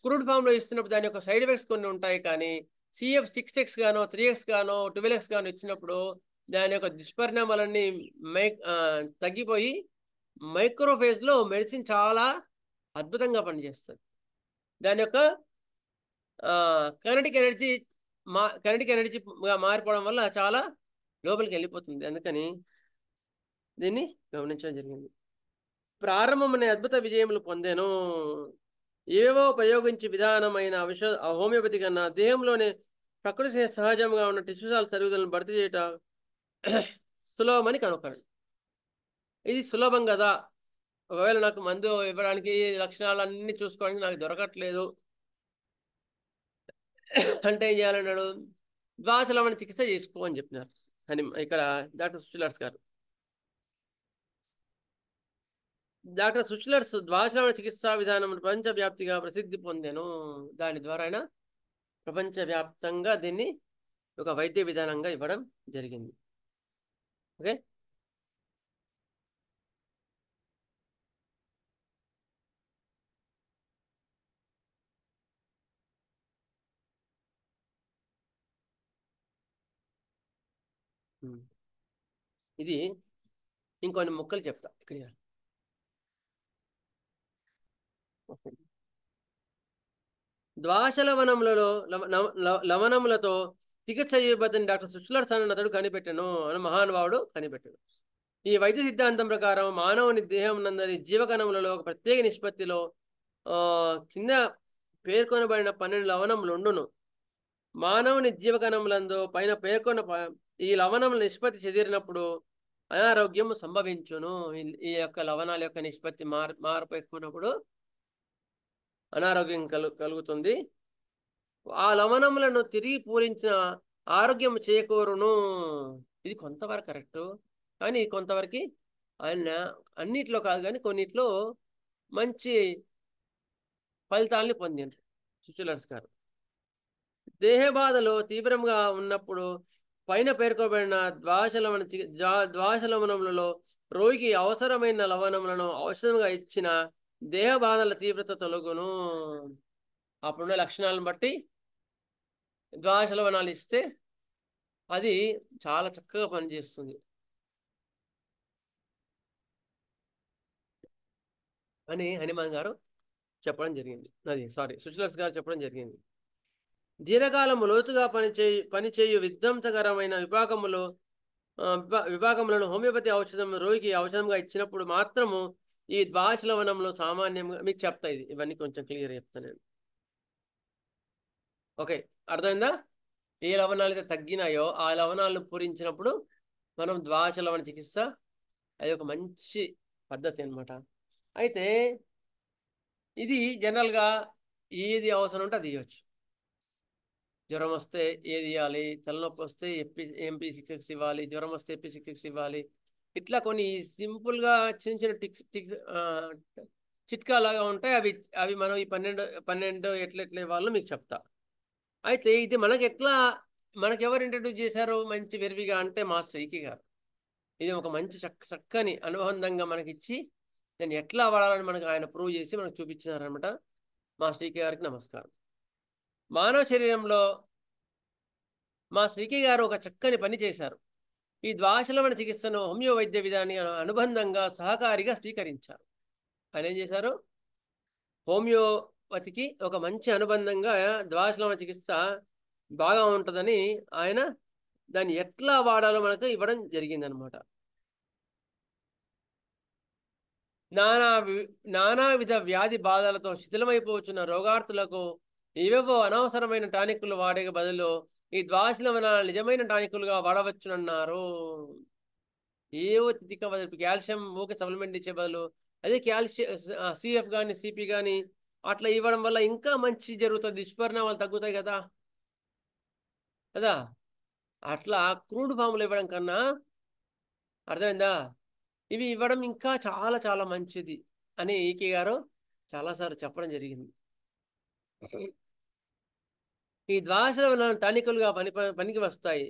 S3: క్రూడ్ ఫామ్లో ఇస్తున్నప్పుడు దాని యొక్క సైడ్ ఎఫెక్ట్స్ కొన్ని ఉంటాయి. కానీ CF6X గానో 3X గానో 12X గానో ఇచ్చినప్పుడు దాని యొక్క దుష్పరిణామాలన్నీ తగ్గిపోయి మైక్రోఫేజ్లో మెడిసిన్ చాలా అద్భుతంగా పనిచేస్తుంది. దాని యొక్క కైనెటిక్ ఎనర్జీగా మారిపోవడం వల్ల చాలా లోపలికి వెళ్ళిపోతుంది. అందుకని దీన్ని గమనించడం జరిగింది. ప్రారంభమనే అద్భుత విజయములు పొందెను. ఏవేవో ప్రయోగించి విధానమైన హోమియోపతి కన్నా దేహంలోనే ప్రకృతి సహజంగా ఉన్న టిష్యూసాల తరుగుదలను భర్తీ చేయట సులభమని కనుక్కోండి. ఇది సులభం కదా, ఒకవేళ నాకు మందు ఇవ్వడానికి లక్షణాలన్నీ చూసుకోవడానికి నాకు దొరకట్లేదు అంటే ఏం చేయాలన్నాడు? ద్వాసలవణ చికిత్స చేసుకో అని చెప్పినారు అని ఇక్కడ డాక్టర్ సుచిలర్స్ గారు. డాక్టర్ సుచిలర్స్ ద్వాసలవణ చికిత్సా విధానం ప్రపంచవ్యాప్తిగా ప్రసిద్ధి పొందాను. దాని ద్వారా ఆయన ప్రపంచవ్యాప్తంగా దీన్ని ఒక వైద్య విధానంగా ఇవ్వడం జరిగింది. ఓకే, ఇది ఇంకొన్ని ముక్కలు చెప్తా ఇక్కడ. ద్వాసలవనములలో లవణములతో చికిత్స చేయబద్దని డాక్టర్ సుచిలర్స్ అన్న అతడు కనిపెట్టను అని మహానుభావుడు కనిపెట్టాడు. ఈ వైద్య సిద్ధాంతం ప్రకారం మానవుని దేహం నందరి జీవకణములలో ఒక ప్రత్యేక నిష్పత్తిలో కింద పేర్కొనబడిన 12 లవణములు ఉండును. మానవుని జీవకణములందు పైన పేర్కొన్న ఈ లవణముల నిష్పత్తి చెదిరినప్పుడు అనారోగ్యం సంభవించును. ఈ యొక్క లవణాల యొక్క నిష్పత్తి మార్పు ఎక్కువనప్పుడు అనారోగ్యం కలుగుతుంది. ఆ లవణములను తిరిగి పూరించిన ఆరోగ్యం చేకూరును. ఇది కొంతవరకు కరెక్టు, కానీ కొంతవరకు ఆయన అన్నిట్లో కాదు కానీ కొన్నిట్లో మంచి ఫలితాలని పొందిండ్రు సుచిలర్స్ గారు. దేహ బాధలో తీవ్రంగా ఉన్నప్పుడు పైన పేర్కొనబడిన ద్వాసలవణములలో రోగికి అవసరమైన లవణములను ఔషధంగా ఇచ్చిన దేహ బాధల తీవ్రత తొలగును. అప్పుడున్న లక్షణాలను బట్టి ద్వాసలవణాలు ఇస్తే అది చాలా చక్కగా పనిచేస్తుంది అని హనుమాన్ గారు చెప్పడం జరిగింది. సుచిలర్స్ గారు చెప్పడం జరిగింది. దీర్ఘకాలము లోతుగా పనిచేయు విధ్వంసకరమైన విభాగములను హోమియోపతి ఔషధం రోగికి ఔషధంగా ఇచ్చినప్పుడు మాత్రము ఈ ద్వాసలవనంలో సామాన్యంగా మీకు చెప్తా. ఇవన్నీ కొంచెం క్లియర్ చెప్తాను నేను. ఓకే, అర్థమైందా? ఏ లవణాలు అయితే తగ్గినాయో ఆ లవణాలను పూరించినప్పుడు మనం ద్వాసలవణ చికిత్స, అది ఒక మంచి పద్ధతి అన్నమాట. అయితే ఇది జనరల్గా ఏది అవసరం ఉంటే అది ఇవ్వచ్చు. జ్వరం వస్తే ఏది ఇవ్వాలి, తలనొప్పి వస్తే MP66 ఇవ్వాలి, జ్వరం వస్తే EP66 ఇవ్వాలి. ఇట్లా కొన్ని సింపుల్గా చిన్న చిన్న చిట్కా లాగా ఉంటాయి. అవి మనం ఈ 12 ఎట్లా ఇవ్వాలో మీకు చెప్తా. అయితే ఇది మనకి ఎవరు ఇంట్రడ్యూస్ చేశారు మంచి వెర్విగా అంటే మాస్టర్ ఈకే గారు. ఇది ఒక మంచి చక్కని అనుబంధంగా మనకిచ్చి దాన్ని ఎట్లా వాడాలని మనకు ఆయన ప్రూవ్ చేసి మనకు చూపించినారనమాట. మాస్టర్ ఈకే గారికి నమస్కారం. మానవ శరీరంలో మా శ్రీకే గారు ఒక చక్కని పని చేశారు. ఈ ద్వాసలవణ చికిత్సను హోమియో వైద్య విధానాన్ని అనుబంధంగా సహకారిగా స్వీకరించారు. ఆయన ఏం చేశారు? హోమియోపతికి ఒక మంచి అనుబంధంగా ద్వాసలవణ చికిత్స బాగా ఉంటుందని ఆయన దాన్ని ఎట్లా వాడాలో మనకు ఇవ్వడం జరిగిందనమాట. నానావిధ వ్యాధి బాధలతో శిథిలమైపోతున్న రోగార్తులకు ఏవేవో అనవసరమైన టానిక్లు వాడే బదులు ఈ ద్వాసలవణ నిజమైన టానిక్లుగా వాడవచ్చునన్నారు. ఏవో తిక్క బదులు కాల్షియం ఓకే సప్లిమెంట్ ఇచ్చే బదులు అదే కాల్షియం CF కానీ CP కానీ అట్లా ఇవ్వడం వల్ల ఇంకా మంచి జరుగుతుంది, దుష్పరిణామాలు తగ్గుతాయి కదా. అట్లా క్రూడ్ ఫామ్లో ఇవ్వడం కన్నా, అర్థమైందా, ఇవి ఇవ్వడం ఇంకా చాలా చాలా మంచిది అని ఈకే గారు చాలాసార్లు చెప్పడం జరిగింది. ఈ ద్వాసలవణ టానికులుగా పనికి వస్తాయి.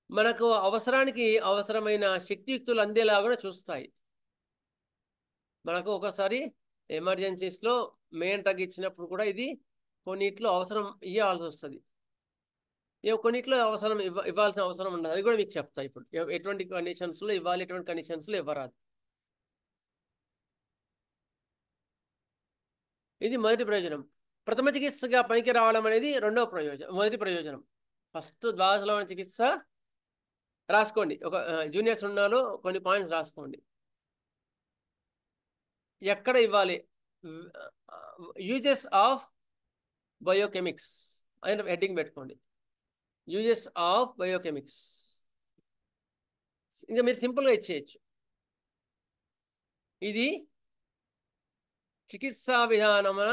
S3: మనకు అవసరమైన శక్తియుక్తులు అందేలా కూడా చూస్తాయి. మనకు ఒకసారి ఎమర్జెన్సీస్లో మెయిన్ డ్రగ్ ఇచ్చినప్పుడు కూడా ఇది కొన్నిట్లో అవసరం ఇవ్వాల్సి వస్తుంది, కొన్నిట్లో ఇవ్వాల్సిన అవసరం ఉండదు. అది కూడా మీకు చెప్తా ఇప్పుడు. ఎటువంటి కండిషన్స్లో ఇవ్వాలి, ఎటువంటి కండిషన్స్లో ఇవ్వరాదు. ఇది మొదటి ప్రయోజనం. ప్రథమ చికిత్సగా పనికి రావడం అనేది మొదటి ప్రయోజనం. ఫస్ట్ ద్వాసలవణ చికిత్స రాసుకోండి. ఒక జూనియర్స్ ఉన్నాలో కొన్ని పాయింట్స్ రాసుకోండి. ఎక్కడ ఇవ్వాలి, యూజెస్ ఆఫ్ బయోకెమిక్స్ అని హెడ్డింగ్ పెట్టుకోండి. Uses of biochemics. ఇంకా మీరు సింపుల్గా ఇచ్చేయచ్చు. ఇది చికిత్సా విధానమున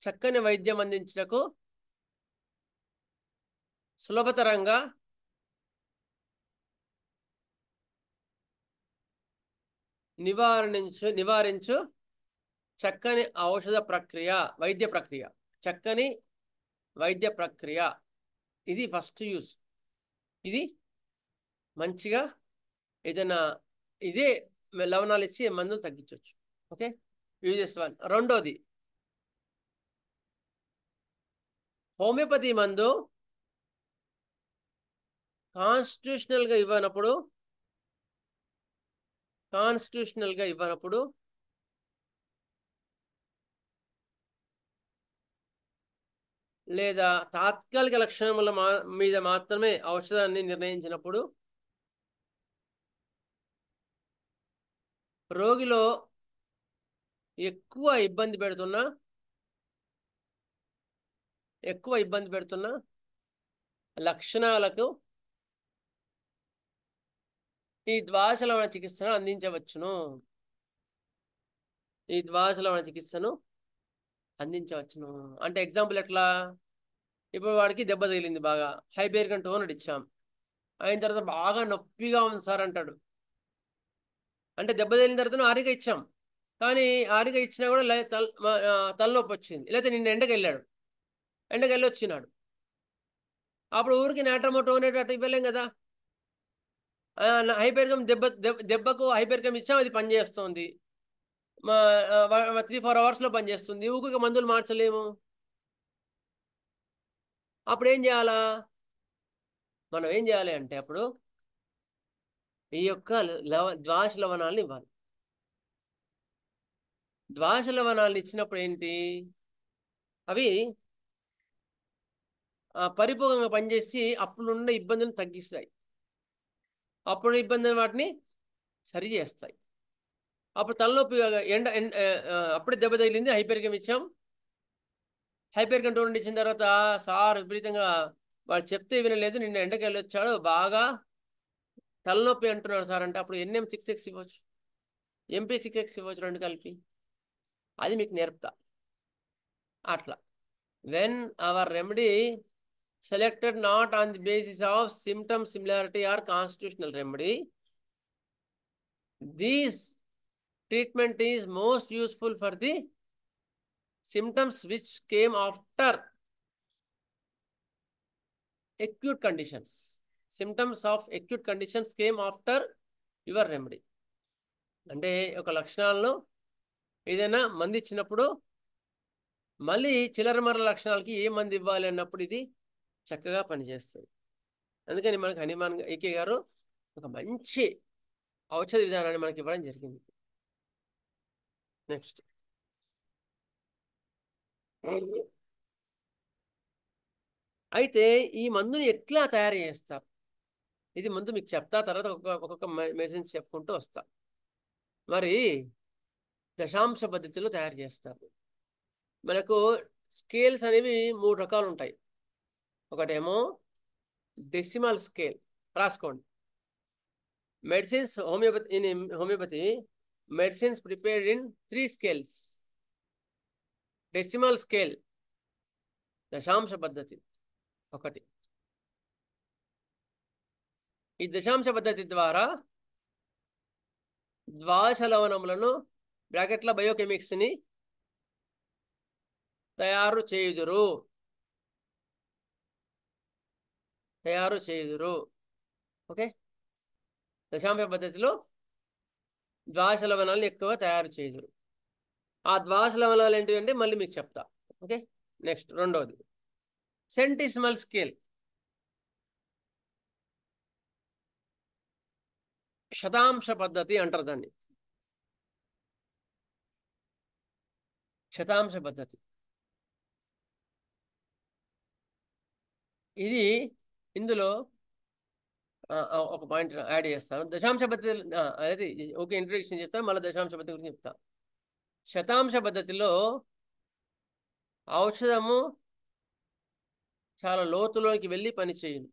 S3: చక్కని వైద్యం అందించటకు సులభతరంగా నివారించు చక్కని ఔషధ ప్రక్రియ, వైద్య ప్రక్రియ, చక్కని వైద్య ప్రక్రియ. ఇది ఫస్ట్ యూస్. ఇది మంచిగా ఏదైనా ఇదే లవణాలు ఇచ్చి మందులు తగ్గించవచ్చు. Okay, uses 1. రెండోది, హోమియోపతి మందు కాన్స్టిట్యూషనల్గా ఇవ్వనప్పుడు లేదా తాత్కాలిక లక్షణముల మీద మాత్రమే ఔషధాన్ని నిర్ణయించినప్పుడు రోగిలో ఎక్కువ ఇబ్బంది పెడుతున్న లక్షణాలకు ఈ ద్వాసలవణ చికిత్సను అందించవచ్చును. అంటే ఎగ్జాంపుల్ ఎట్లా, ఇప్పుడు వాడికి దెబ్బ తగిలింది, బాగా హైపేరికన్ టోనర్ ఇచ్చాం, అయిన తర్వాత బాగా నొప్పిగా ఉంది సార్ అంటాడు. అంటే దెబ్బ తగిలిన తర్వాత ఆరిగా ఇచ్చాం, కానీ ఆరిగా ఇచ్చినా కూడా తలనొప్పి వచ్చింది. లేకపోతే నిన్న ఎండకెళ్ళి వచ్చినాడు, అప్పుడు ఊరికి నాట్రమోటోనేట్ అట్లా ఇవ్వలేం కదా. హైపేరికం దెబ్బకు హైపేరికం ఇచ్చాం, అది పనిచేస్తుంది, 3-4 అవర్స్లో పనిచేస్తుంది. ఊరికి మందులు మార్చలేము. అప్పుడు ఏం చేయాలా, మనం ఏం చేయాలి అంటే అప్పుడు ఈ యొక్క ద్వాస లవణాలను ఇవ్వాలి. ద్వాస లవణాలను ఇచ్చినప్పుడు ఏంటి, అవి పరిపూర్ణంగా పనిచేసి అప్పుడున్న ఇబ్బందులను తగ్గిస్తాయి, అప్పుడు ఇబ్బందులు వాటిని సరి చేస్తాయి. అప్పుడు తలనొప్పి అప్పుడే దెబ్బ తగిలింది, హైపేరికం ఇచ్చాం, హైపేరికం టోనర్ ఇచ్చిన తర్వాత సార్ విపరీతంగా వాడు చెప్తే వినలేదు, నిన్న ఎండకెళ్ళి వచ్చాడు, బాగా తలనొప్పి అంటున్నాడు సార్ అంటే అప్పుడు NM-6X ఇవ్వచ్చు, MP-6X ఇవ్వచ్చు, 2 కలిపి. అది మీకు నేర్పుతా. అట్లా when our remedy selected not on the basis of symptom similarity or constitutional remedy, these treatment is most useful for the symptoms which came after acute conditions. Symptoms of acute conditions came after your remedy. అంటే ఒక లక్షణాలను ఏదైనా మంది ఇచ్చినప్పుడు మళ్ళీ చిల్లరమర్ర లక్షణాలకి ఏ మంది ఇవ్వాలి అన్నప్పుడు ఇది చక్కగా పనిచేస్తుంది. అందుకని మనకు హనుమాన్ ఏకే గారు ఒక మంచి ఔషధ విధానాన్ని మనకి ఇవ్వడం జరిగింది. నెక్స్ట్, అయితే ఈ మందుని ఎట్లా తయారు చేస్తారు, ఇది ముందు మీకు చెప్తా, తర్వాత ఒక్కొక్క మెడిసిన్స్ చెప్పుకుంటూ వస్తా. మరి దశాంశ పద్ధతిలో తయారు చేస్తారు. మనకు స్కేల్స్ అనేవి 3 రకాలు ఉంటాయి. ఒకటేమో డెసిమల్ స్కేల్, రాసుకోండి. Medicines homeopathy medicines prepared in 3 scales. Decimal scale, దశాంశ పద్ధతి ఒకటి. ఈ దశాంశ పద్ధతి ద్వారా ద్వాదశ లవణములను బ్రాకెట్ల బయోకెమిక్స్ ని తయారు చేయుదురు. ఓకే, దశాంశ పద్ధతిలో ద్వాదశ లవణాలను ఎక్కువ తయారు చేయుదురు. ఆ ద్వాదశ లవణాలు ఏంటి అంటే మళ్ళీ మీకు చెప్తా. ఓకే, నెక్స్ట్ రెండవది సెంటిసిమల్ స్కేల్, శతాంశ పద్ధతి అంటారు దాన్ని. శతాంశ పద్ధతి ఇది, ఇందులో ఒక పాయింట్ యాడ్ చేస్తాను. దశాంశ పద్ధతి అది ఓకే, ఇంట్రొడక్షన్ చెప్తాను, మళ్ళీ దశాంశ పద్ధతి గురించి చెప్తాను. శతాంశ పద్ధతిలో ఔషధము చాలా లోతులోకి వెళ్ళి పనిచేయును.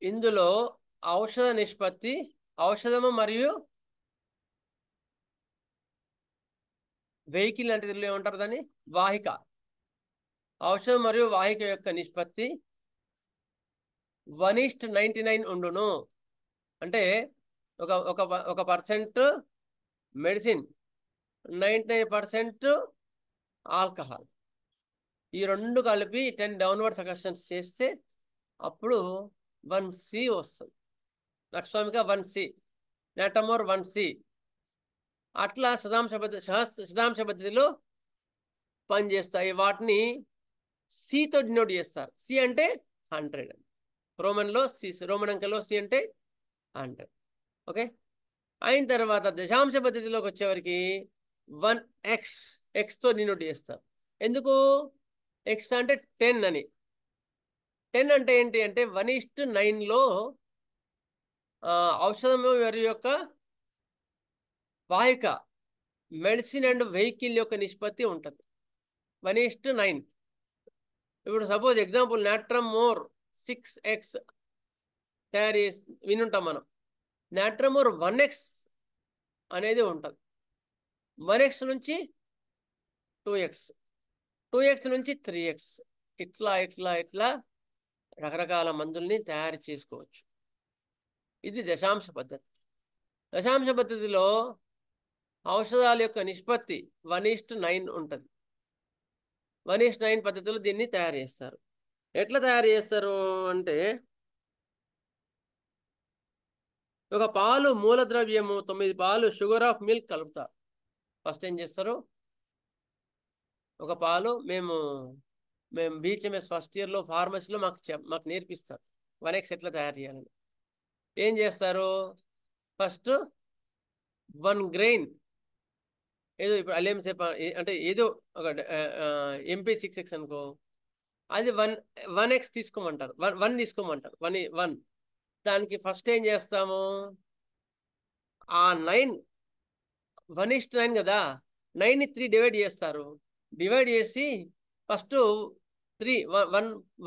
S3: ఇందులో ఔషధ నిష్పత్తి, ఔషధము మరియు వెహికల్ అంటే తెలుగులో ఏమంటారు దాన్ని, వాహిక, ఔషధం మరియు వాహిక యొక్క నిష్పత్తి 1:99 ఉండును. అంటే ఒక ఒక ఒక పర్సెంట్ మెడిసిన్, 99% ఆల్కహాల్, ఈ రెండు కలిపి 10 డౌన్వర్డ్ సజెషన్స్ చేస్తే అప్పుడు 1C వస్తుంది. లక్షామిక 1C, నాటమోర్ 1C. అట్లా శతాంశ పద్ధతిలో పనిచేస్తాయి. వాటిని సితో డినోట్ చేస్తారు. సి అంటే 100, రోమన్లో సి, రోమన్ అంకెలో సి అంటే 100. ఓకే, అయిన తర్వాత దశాంశ పద్ధతిలోకి వచ్చేవరకు 1x తో డినోట్ చేస్తారు. ఎందుకు x అంటే 10 అని. 10 అంటే ఏంటి అంటే 1:9లో ఔషధము మరియు యొక్క వాహిక, మెడిసిన్ అండ్ వెహికల్ యొక్క నిష్పత్తి ఉంటుంది 1:9. ఇప్పుడు సపోజ్ ఎగ్జాంపుల్ నాట్రమోర్ 6x తయారు చేసి వినుంటాం మనం. నాట్రమోర్ 1x అనేది ఉంటుంది. 1x నుంచి 2x, 2x నుంచి 3x, ఇట్లా ఇట్లా ఇట్లా రకరకాల మందుల్ని తయారు చేసుకోవచ్చు. ఇది దశాంశ పద్ధతి. దశాంశ పద్ధతిలో ఔషధాల యొక్క నిష్పత్తి 1:9 ఉంటుంది. 1:9 పద్ధతిలో దీన్ని తయారు చేస్తారు. ఎట్లా తయారు చేస్తారు అంటే, ఒక పాలు మూలద్రవ్యము, 9 పాలు షుగర్ ఆఫ్ మిల్క్ కలుపుతారు. ఫస్ట్ ఏం చేస్తారు, ఒక పాలు మేము BHMS ఫస్ట్ ఇయర్లో ఫార్మసీలో మాకు నేర్పిస్తారు 1x ఎట్లా తయారు చేయాలని. ఏం చేస్తారు, ఫస్ట్ 1 గ్రెయిన్, ఏదో ఇప్పుడు అలేం సేప అంటే ఏదో ఒక MP6X అనుకో, అది 1x తీసుకోమంటారు, 1 తీసుకోమంటారు, 1. దానికి ఫస్ట్ ఏం చేస్తాము, ఆ 9 1:9 కదా, 9ని 3 డివైడ్ చేస్తారు. డివైడ్ చేసి ఫస్ట్ 3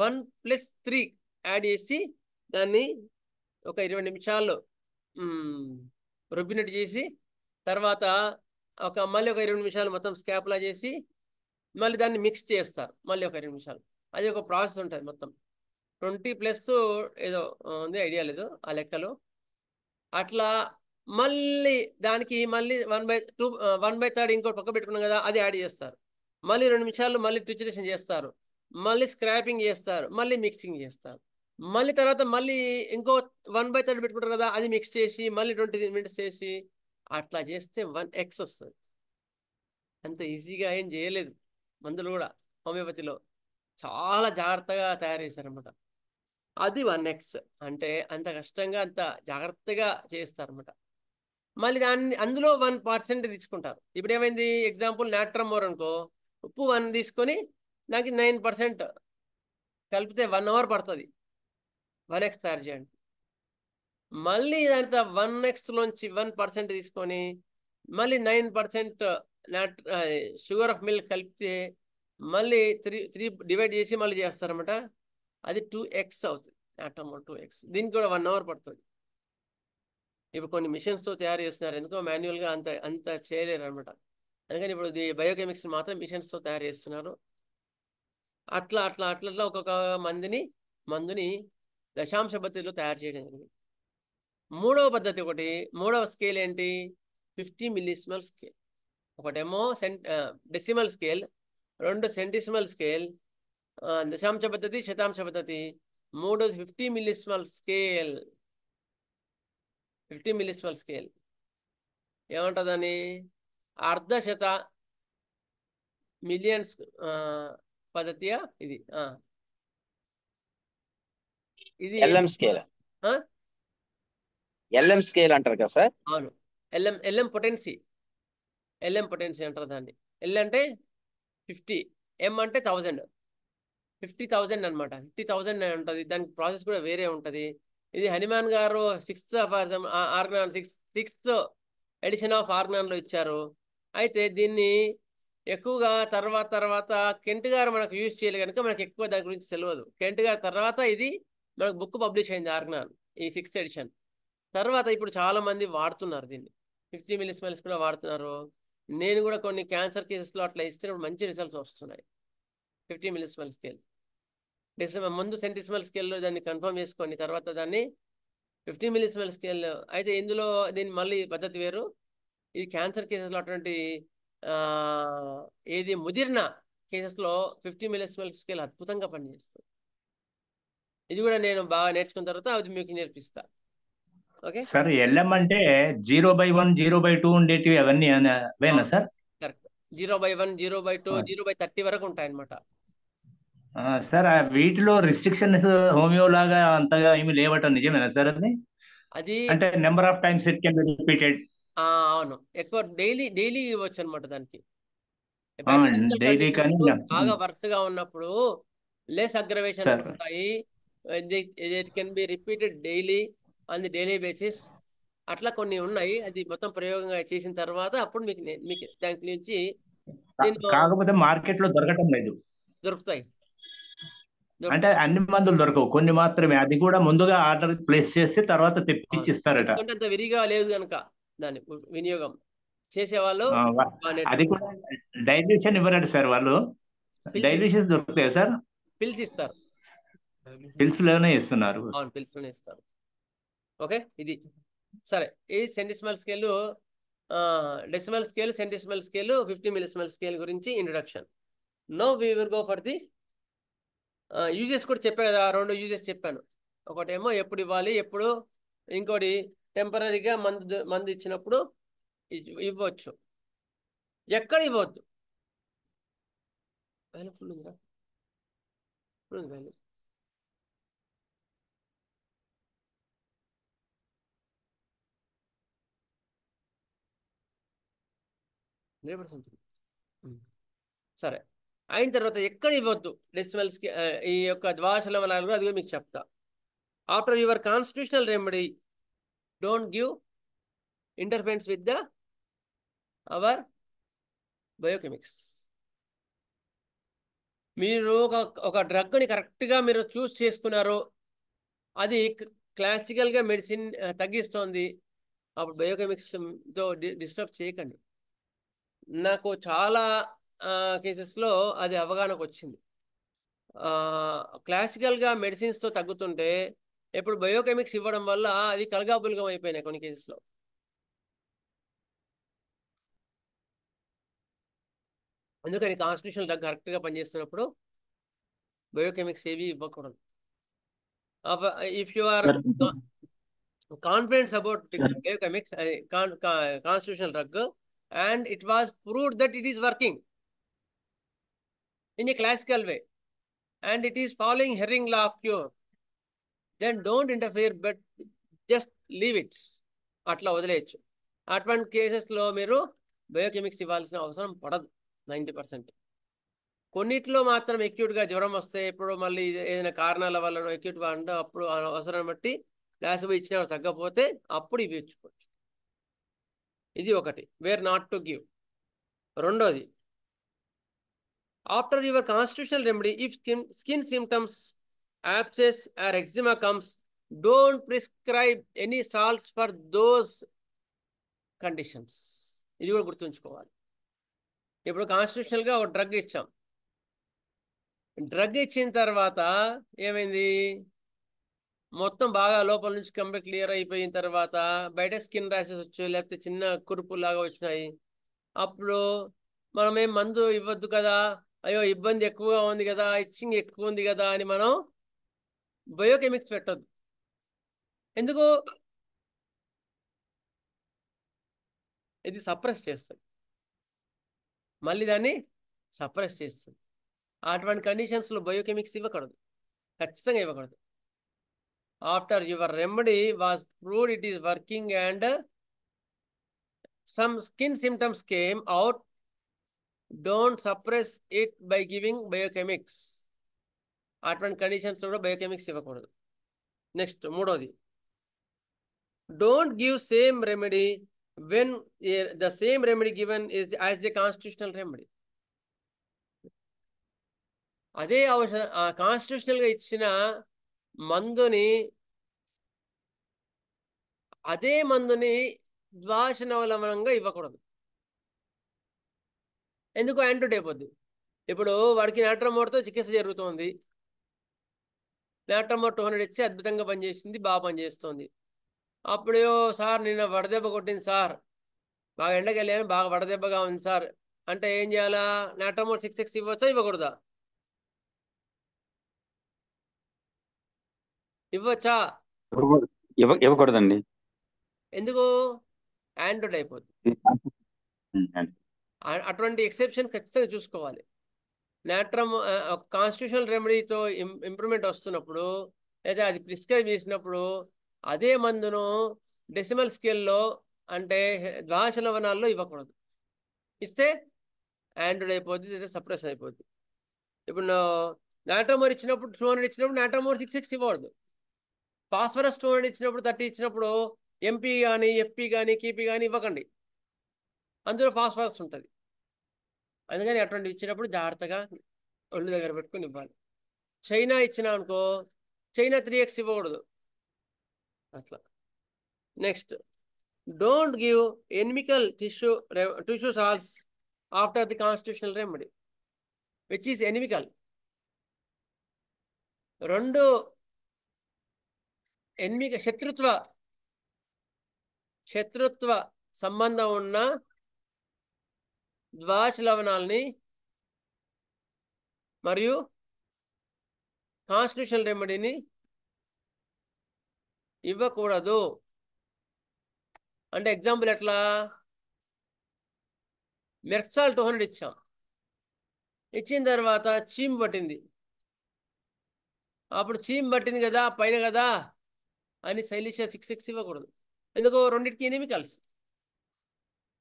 S3: 1 + 3 యాడ్ చేసి దాన్ని ఒక 20 నిమిషాల్లో రుబ్బినట్టు చేసి, తర్వాత మళ్ళీ ఒక 20 నిమిషాలు మొత్తం స్కాప్లా చేసి మళ్ళీ దాన్ని మిక్స్ చేస్తారు, మళ్ళీ ఒక 20 నిమిషాలు. అది ఒక ప్రాసెస్ ఉంటుంది. మొత్తం 20+ ఏదో ఉంది, ఐడియా లేదు ఆ లెక్కలో. అట్లా మళ్ళీ దానికి మళ్ళీ 1/3 ఇంకోటి పక్క పెట్టుకున్నాం కదా, అది యాడ్ చేస్తారు. మళ్ళీ 2 నిమిషాలు మళ్ళీ ట్రిచురేషన్ చేస్తారు, మళ్ళీ స్క్రాపింగ్ చేస్తారు, మళ్ళీ మిక్సింగ్ చేస్తారు. మళ్ళీ తర్వాత మళ్ళీ ఇంకో 1/3 పెట్టుకుంటారు కదా, అది మిక్స్ చేసి మళ్ళీ 20 మినిట్స్ చేసి అట్లా చేస్తే 1x వస్తుంది. అంత ఈజీగా ఏం చేయలేదు. మందులు కూడా హోమియోపతిలో చాలా జాగ్రత్తగా తయారు చేశారనమాట. అది 1x అంటే అంత కష్టంగా అంత జాగ్రత్తగా చేస్తారనమాట. మళ్ళీ అందులో 1% తీసుకుంటారు. ఇప్పుడు ఏమైంది, ఎగ్జాంపుల్ నాట్రమోర్ అనుకో, ఉప్పు 1 తీసుకొని దానికి 9% కలిపితే 1 అవర్ పడుతుంది 1x తయారు చేయండి. మళ్ళీ దాంతో 1xలోంచి 1% తీసుకొని మళ్ళీ 9% షుగర్ ఆఫ్ మిల్క్ కలిపితే మళ్ళీ 3 డివైడ్ చేసి మళ్ళీ చేస్తారన్నమాట. అది 2x అవుతుంది, నాట్రమోర్ 2x. దీనికి కూడా 1 అవర్ పడుతుంది. ఇప్పుడు కొన్ని మిషన్స్తో తయారు చేస్తున్నారు, ఎందుకో మాన్యువల్గా అంత చేయలేరు అనమాట. అందుకని ఇప్పుడు బయోకెమిక్స్ మాత్రం మిషన్స్తో తయారు చేస్తున్నారు. అట్లా అట్లా అట్లా అట్లా ఒక్కొక్క మందుని దశాంశ పద్ధతిలో తయారు చేయడం జరిగింది. మూడవ స్కేల్ ఏంటి, 50 మిల్లీసిమల్ స్కేల్. ఒకటేమో డెసిమల్ స్కేల్, 2 సెంటిసిమల్ స్కేల్, దశాంశ పద్ధతి, శతాంశ పద్ధతి. 3 50 మిల్లీసిమల్ స్కేల్. 50 మిల్లీసిమల్ స్కేల్ ఏమంటుందని, 1/2 మిలియన్స్ పద్ధతియా ఇది. ఇది
S7: LM స్కేల్, LM స్కేల్ అంటారు కదా సార్?
S3: అవును, LM పొటెన్సీ, LM పొటెన్సీ అంటారు దాన్ని. L అంటే 50, M అంటే 1000. 50,000 అనమాట. 50,000 ఉంటుంది. దానికి ప్రాసెస్ కూడా వేరే ఉంటుంది. ఇది హనుమాన్ గారు 6th Organon 6th edition of ఆర్గనాన్లో ఇచ్చారు. అయితే దీన్ని ఎక్కువగా తర్వాత కెంట్ గారు మనకు యూజ్ చేయాలి కనుక మనకు ఎక్కువ దాని గురించి తెలియదు. కెంట్ గారు తర్వాత ఇది మనకు బుక్ పబ్లిష్ అయింది ఆర్గనాన్, ఈ 6th ఎడిషన్. తర్వాత ఇప్పుడు చాలా మంది వాడుతున్నారు దీన్ని. 50 మిల్లీస్మెల్స్ కూడా వాడుతున్నారు. నేను కూడా కొన్ని క్యాన్సర్ కేసెస్లో అట్లా ఇస్తున్నప్పుడు మంచి రిజల్ట్స్ వస్తున్నాయి. 50 మిల్లీస్మెల్ స్కేల్ ముందు సెంటిస్మెల్ స్కేల్లో దాన్ని కన్ఫర్మ్ చేసుకొని తర్వాత దాన్ని 50 మిల్లీస్మెల్ స్కేల్. అయితే ఇందులో దీని మళ్ళీ పద్ధతి వేరు. ఇది క్యాన్సర్ కేసెస్లో అటువంటి ఏది ముదిరిన కేసెస్లో 50 మిల్లీస్మెల్ స్కేల్ అద్భుతంగా పనిచేస్తుంది. ఇది కూడా నేను బాగా నేర్చుకున్న తర్వాత అది మీకు నేర్పిస్తా. ఓకే
S8: సార్, ఎల్ఎం అంటే 0/1 0/2 ఉండేటివి అవన్నీ అవేనా సార్?
S3: కరెక్ట్. 0/1 0/2 0/30 వరకు ఉంటాయి అన్నమాట.
S8: సార్, వీటిలో రిస్ట్రిక్షన్స్ హోమియో లాగా అంతగా ఏమి లేవటం నిజమేనా సార్?
S3: అది
S8: అంటే number of times it can be repeated.
S3: అవును, ఎక్కువ డైలీ ఇవ్వచ్చు అనమాట. దానికి
S8: డైలీ కానీ
S3: బాగా వరుసగా ఉన్నప్పుడు లెస్ అగ్రవేషన్స్ ఉంటాయి. It can be repeated daily on the daily basis. అట్లా కొన్ని ఉన్నాయి. అది మొత్తం ప్రయోగంగా చేసిన తర్వాత అప్పుడు మీకు దాని నుంచి
S8: కాకపోతే మార్కెట్ లో దొరకటం లేదు.
S3: దొరుకుతాయి.
S8: అంటే అన్ని మందులు దొరకవు, కొన్ని మాత్రమే. అది కూడా ముందుగా ఆర్డర్ ప్లేస్ చేసి తర్వాత తెప్పించి ఇస్తారట.
S3: అంత విరిగా లేదు కనుక దాని వినియోగం చేసేవాళ్ళు.
S8: అది కూడా డైల్యూషన్ ఇవ్వరండి సార్ వాళ్ళు. డైల్యూషన్స్ దొరుకుతాయి సార్?
S3: పిల్స్ ఇస్తారు.
S8: పిల్స్ లోనే ఇస్తున్నారు.
S3: అవును, పిల్స్ లోనే ఇస్తారు. ఓకే, ఇది సరే. ఈ centesimal scale, decimal scale, centesimal scale, 50 millesimal scale గురించి introduction. Now we will go for the uses కూడా చెప్పా కదా. 2 యూజెస్ చెప్పాను. ఒకటేమో ఎప్పుడు ఇవ్వాలి, ఎప్పుడు, ఇంకోటి టెంపరీగా మందు ఇచ్చినప్పుడు ఇవ్వచ్చు, ఎక్కడ ఇవ్వద్దు. ఫుల్ ఉందిరా, ఫుల్ ఉంది వాల్యూ. సరే, అయిన తర్వాత ఎక్కడ ఇవ్వద్దు డెసిమల్స్కి, ఈ యొక్క ద్వాదశలవణాలు కూడా, అదిగో మీకు చెప్తా. After your constitutional remedy, don't give interference with our biochemics. మీరు ఒక డ్రగ్ని కరెక్ట్గా మీరు చూస్ చేసుకున్నారు, అది క్లాసికల్గా మెడిసిన్ తగ్గిస్తోంది, అప్పుడు బయోకెమిక్స్తో డిస్టర్బ్ చేయకండి. నాకు చాలా కేసెస్లో అది అవగాహనకు వచ్చింది. క్లాసికల్గా మెడిసిన్స్తో తగ్గుతుంటే ఇప్పుడు బయోకెమిక్స్ ఇవ్వడం వల్ల అది కలగాపులగం అయిపోయినాయి కొన్ని కేసెస్లో. అందుకని కాన్స్టిట్యూషనల్ డ్రగ్ కరెక్ట్గా పనిచేస్తున్నప్పుడు బయోకెమిక్స్ ఏవి ఇవ్వకూడదు. If you are confidence about biochemics, constitutional drug, and it was proved that it is working in a classical way and it is following Herring law of cure, then don't interfere, but just leave it. అట్లా వదిలేయచ్చు. అటువంటి కేసెస్లో మీరు బయోకెమిక్స్ ఇవ్వాల్సిన అవసరం పడదు 90%. కొన్నిట్లో మాత్రం ఎక్యూట్గా జ్వరం వస్తే, ఇప్పుడు మళ్ళీ ఏదైనా కారణాల వల్ల ఎక్యూట్గా అంటే అప్పుడు అవసరం బట్టి ప్లాసిబో ఇచ్చినా తగ్గపోతే అప్పుడు ఇవి ఇచ్చుకోవచ్చు. ఇది ఒకటి, వేర్ నాట్ టు గివ్. రెండోది, after your constitutional remedy, if skin symptoms, abscess or eczema comes, don't prescribe any salts for those conditions. ఇది కూడా గుర్తుంచుకోవాలి. ఇప్పుడు కాన్స్టిట్యూషనల్గా ఒక డ్రగ్ ఇచ్చాం, డ్రగ్ ఇచ్చిన తర్వాత ఏమైంది, మొత్తం బాగా లోపల నుంచి కంప్లీట్ క్లియర్ అయిపోయిన తర్వాత బయట స్కిన్ ర్యాషెస్ వచ్చాయి, లేకపోతే చిన్న కురుపు లాగా వచ్చినాయి. అప్పుడు మనం ఏం మందు ఇవ్వద్దు కదా, అయ్యో ఇబ్బంది ఎక్కువగా ఉంది కదా, ఇచ్చింగ్ ఎక్కువ ఉంది కదా అని మనం బయోకెమిక్స్ పెట్టద్దు. ఎందుకు? ఇది సప్రెస్ చేస్తుంది, మళ్ళీ దాన్ని సప్రెస్ చేస్తుంది. అటువంటి కండిషన్స్లో బయోకెమిక్స్ ఇవ్వకూడదు, ఖచ్చితంగా ఇవ్వకూడదు. After your remedy was proved it is working and some skin symptoms came out, don't suppress it by giving biochemics. అటువంటి కండిషన్స్ లో కూడా బయోకెమిక్స్ ఇవ్వకూడదు. నెక్స్ట్ మూడోది, don't give same remedy when the same remedy given is as the constitutional remedy. అదే constitutional గా ఇచ్చిన మందుని ద్వాసనవలనంగా ఇవ్వకూడదు. ఎందుకు? యాంటీడోట్ అయిపోద్ది. ఇప్పుడు వాడికి నాట్రమోర్తో చికిత్స జరుగుతోంది, నాట్రమోర్ 200 ఇచ్చి అద్భుతంగా పనిచేసింది, బాగా పనిచేస్తుంది. అప్పుడు సార్ నిన్న వడదెబ్బ కొట్టింది సార్, బాగా ఎండకి వెళ్ళాను, బాగా వడదెబ్బగా ఉంది సార్ అంటే ఏం చేయాలా? నాట్రమోర్ 6 ఇవ్వచ్చా ఇవ్వకూడదా? ఇవ్వచ్చా?
S5: ఇవ్వకూడదండి.
S3: ఎందుకు? యాంటీడోట్ అయిపోద్ది. అటువంటి ఎక్సెప్షన్ ఖచ్చితంగా చూసుకోవాలి. కాన్స్టిట్యూషనల్ రెమెడీతో ఇంప్రూవ్మెంట్ వస్తున్నప్పుడు లేదా అది ప్రిస్క్రైబ్ చేసినప్పుడు అదే మందును డెసిమల్ స్కేల్లో అంటే ద్వాదశ లవణాల్లో ఇవ్వకూడదు. ఇస్తే యాంటీడోట్ అయిపోద్ది, లేదా సప్రెస్ అయిపోద్ది. ఇప్పుడు నాట్రమోర్ ఇచ్చినప్పుడు 200 ఇచ్చినప్పుడు నాట్రమోర్ 6 ఇవ్వకూడదు. ఫాస్ఫరస్ 200 ఇచ్చినప్పుడు 30 ఇచ్చినప్పుడు ఎంపీ కానీ ఎఫ్పీ కానీ కీపీ కానీ ఇవ్వకండి, అందులో ఫాస్ఫరస్ ఉంటుంది. అందుకని అటువంటి ఇచ్చినప్పుడు జాగ్రత్తగా ఒళ్ళు దగ్గర పెట్టుకుని ఇవ్వాలి. చైనా ఇచ్చిన అనుకో, చైనా 3x ఇవ్వకూడదు అట్లా. Next, don't give inimical tissue salts after the constitutional remedy which is inimical. రెండు శత్రుత్వ సంబంధం ఉన్న ద్వాదశ లవణాలని మరియు కాన్స్టిట్యూషనల్ రెమెడీని ఇవ్వకూడదు. అంటే ఎగ్జాంపుల్ ఎట్లా? మెర్క్సాల్ 200 ఇచ్చాం, ఇచ్చిన తర్వాత చీమ్ పట్టింది, అప్పుడు చీమ్ పట్టింది కదా పైన కదా అని సైలిషియా 6 ఇవ్వకూడదు. ఎందుకు? రెండింటికి ఎనిమికల్స్,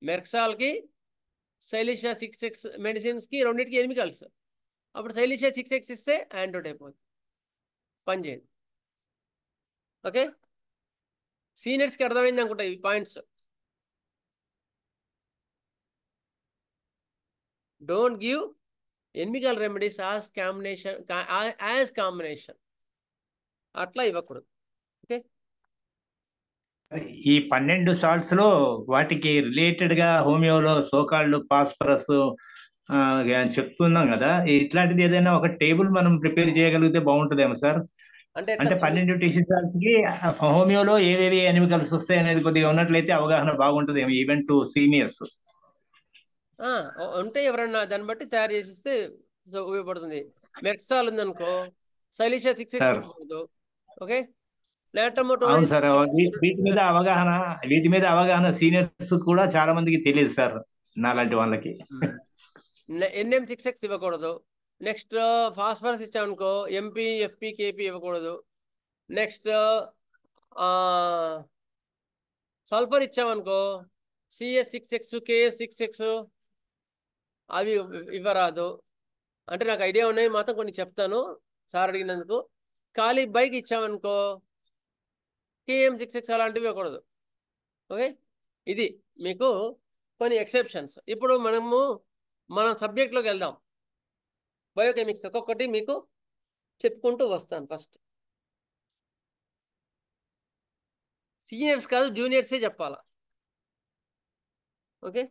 S3: మెర్క్సాల్కి సైలిషియా 6 మెడిసిన్స్కి రెండింటికి ఎనిమికల్స్. అప్పుడు సైలిషియా 6 ఇస్తే యాంటీడోట్ అయిపోతుంది, పనిచేయదు. ఓకే, సీనియర్స్కి అర్థమైంది అనుకుంటా ఈ points. Don't give inimical remedies as combination అట్లా ఇవ్వకూడదు. ఓకే,
S8: ఈ 12 సాల్ట్స్ లో వాటికి రిలేటెడ్ గా హోమియోలో సోకాల్డ్ ఫాస్ఫరస్ చెప్తున్నాం కదా, ఇట్లాంటిది ఏదైనా ఒక టేబుల్ మనం ప్రిపేర్ చేయగలిగితే బాగుంటుందేమో సార్. అంటే 12 టిష్యూ సాల్ట్స్ కి హోమియోలో ఏవేవి ఎనిమికల్స్ వస్తాయి అనేది కొద్దిగా ఉన్నట్లయితే అవగాహన బాగుంటుందేమో ఈవెన్ టు సీనియర్స్.
S3: ఉంటే ఎవరన్నా దాన్ని బట్టి తయారు చేసిస్తే ఉపయోగపడుతుంది. మెర్క్సాల్ ఉందనుకో, సైలిషియా 6 ఇవ్వకూడదు. ఓకే,
S8: అవును సార్, వీటి మీద అవగాహన సీనియర్స్ కూడా చాలా మందికి తెలియదు సార్, నాలాంటి వాళ్ళకి.
S3: NM 6 ఇవ్వకూడదు. నెక్స్ట్ ఫాస్ఫరస్ ఇచ్చామనుకో ఎంపీ ఎఫ్పీ కేపీ ఇవ్వకూడదు. నెక్స్ట్ సల్ఫర్ ఇచ్చామనుకో CS6X KS6X అవి ఇవ్వరాదు. అంటే నాకు ఐడియా ఉన్నాయి మాత్రం కొన్ని చెప్తాను సార్ అడిగినందుకు. ఖాళీ బైక్ ఇచ్చామనుకో KM6X అలాంటివి ఇవ్వకూడదు. ఓకే, ఇది మీకు కొన్ని ఎక్సెప్షన్స్. ఇప్పుడు మన సబ్జెక్ట్లోకి వెళ్దాం. బయోకెమిక్స్ ఒక్కొక్కటి మీకు చెప్పుకుంటూ వస్తాను. ఫస్ట్ సీనియర్స్ కాదు జూనియర్సే చెప్పాలా. ఓకే,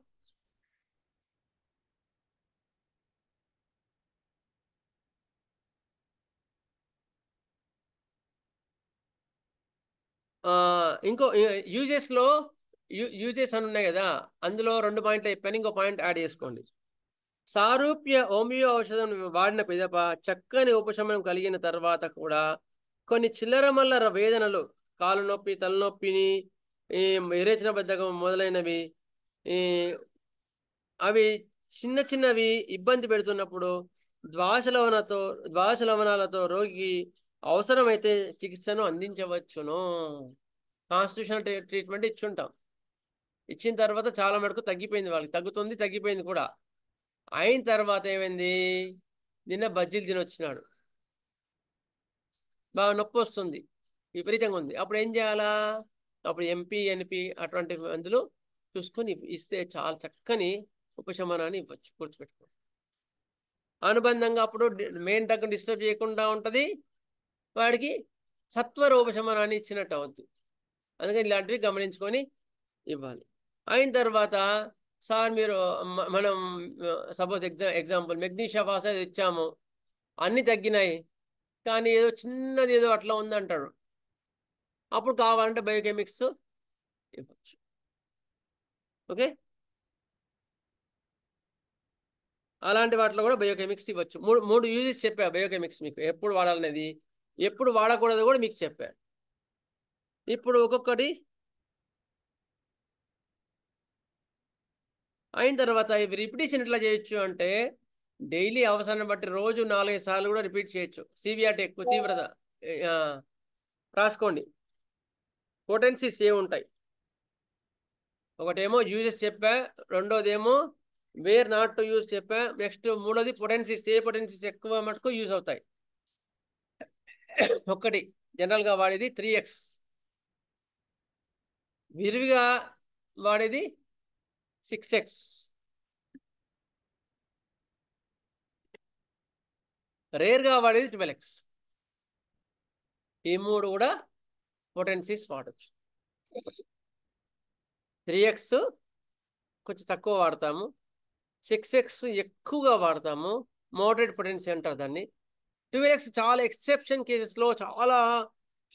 S3: ఇంకో యూజెస్ అని ఉన్నాయి కదా, అందులో 2 పాయింట్లు చెప్పాను, ఇంకో పాయింట్ యాడ్ చేసుకోండి. సారూప్య హోమియో ఔషధం వాడిన పిదప చక్కని ఉపశమనం కలిగిన తర్వాత కూడా కొన్ని చిల్లర మల్లర వేదనలు, కాలు నొప్పి, తలనొప్పిని, విరేచన బద్ధకం మొదలైనవి అవి చిన్నవి ఇబ్బంది పెడుతున్నప్పుడు ద్వాదశ లవణాలతో రోగికి అవసరమైతే చికిత్సను అందించవచ్చును. కాన్స్టిట్యూషనల్ ట్రీట్మెంట్ ఇచ్చుంటాం, ఇచ్చిన తర్వాత చాలా మటుకు తగ్గిపోయింది, వాళ్ళకి తగ్గిపోయింది కూడా. అయిన తర్వాత ఏమైంది? నిన్న బజ్జీలు తినొచ్చినాడు, బాగా నొప్పి వస్తుంది, విపరీతంగా ఉంది, అప్పుడు ఏం చేయాలా? అప్పుడు ఎంపీ ఎన్పి అటువంటి మందులు చూసుకొని ఇస్తే చాలా చక్కని ఉపశమనాన్ని ఇవ్వచ్చు. గుర్తుపెట్టుకో. అనుబంధంగా అప్పుడు మెయిన్ డ్రగ్ డిస్టర్బ్ చేయకుండా ఉంటుంది, వాడికి సత్వర ఉపశమనాన్ని ఇచ్చినట్టు అవుద్ది. అందుకని ఇలాంటివి గమనించుకొని ఇవ్వాలి. అయిన తర్వాత సార్ మీరు మనం సపోజ్ ఎగ్జాంపుల్ మెగ్నీషియా ఫాస్ఫేట్ ఇచ్చాము, అన్నీ తగ్గినాయి, కానీ ఏదో చిన్నది ఏదో అట్లా ఉందంటాడు, అప్పుడు కావాలంటే బయోకెమిక్స్ ఇవ్వచ్చు. ఓకే, అలాంటి వాటిలో కూడా బయోకెమిక్స్ ఇవ్వచ్చు. మూడు యూజెస్ చెప్పా బయోకెమిక్స్ మీకు, ఎప్పుడు వాడాలనేది, ఎప్పుడు వాడకూడదు కూడా మీకు చెప్పా. ఇప్పుడు ఒక్కొక్కటి అయిన తర్వాత ఇవి రిపిటేషన్ ఎట్లా చేయొచ్చు అంటే, డైలీ అవసరాన్ని బట్టి రోజు 4-5 సార్లు కూడా రిపీట్ చేయొచ్చు. సివియారిటీ ఎక్కువ, తీవ్రత రాసుకోండి. పొటెన్సీస్ ఏముంటాయి, ఒకటేమో యూజెస్ చెప్పా, రెండోదేమో వేర్ నాట్ టు యూజ్ చెప్పా, నెక్స్ట్ మూడోది పొటెన్సీస్, ఏ పొటెన్సీస్ ఎక్కువ మటుకు యూజ్ అవుతాయి. ఒకటి జనరల్గా వాడేది 3x, విరివిగా వాడేది 6x, రేర్గా వాడేది 12x. ఈ మూడు కూడా పొటెన్సీస్ వాడచ్చు. 3x కొంచెం తక్కువ వాడతాము, 6x ఎక్కువగా వాడతాము, మోడరేట్ పొటెన్సీ అంటారు దాన్ని. 12x చాలా ఎక్సెప్షన్ కేసెస్లో, చాలా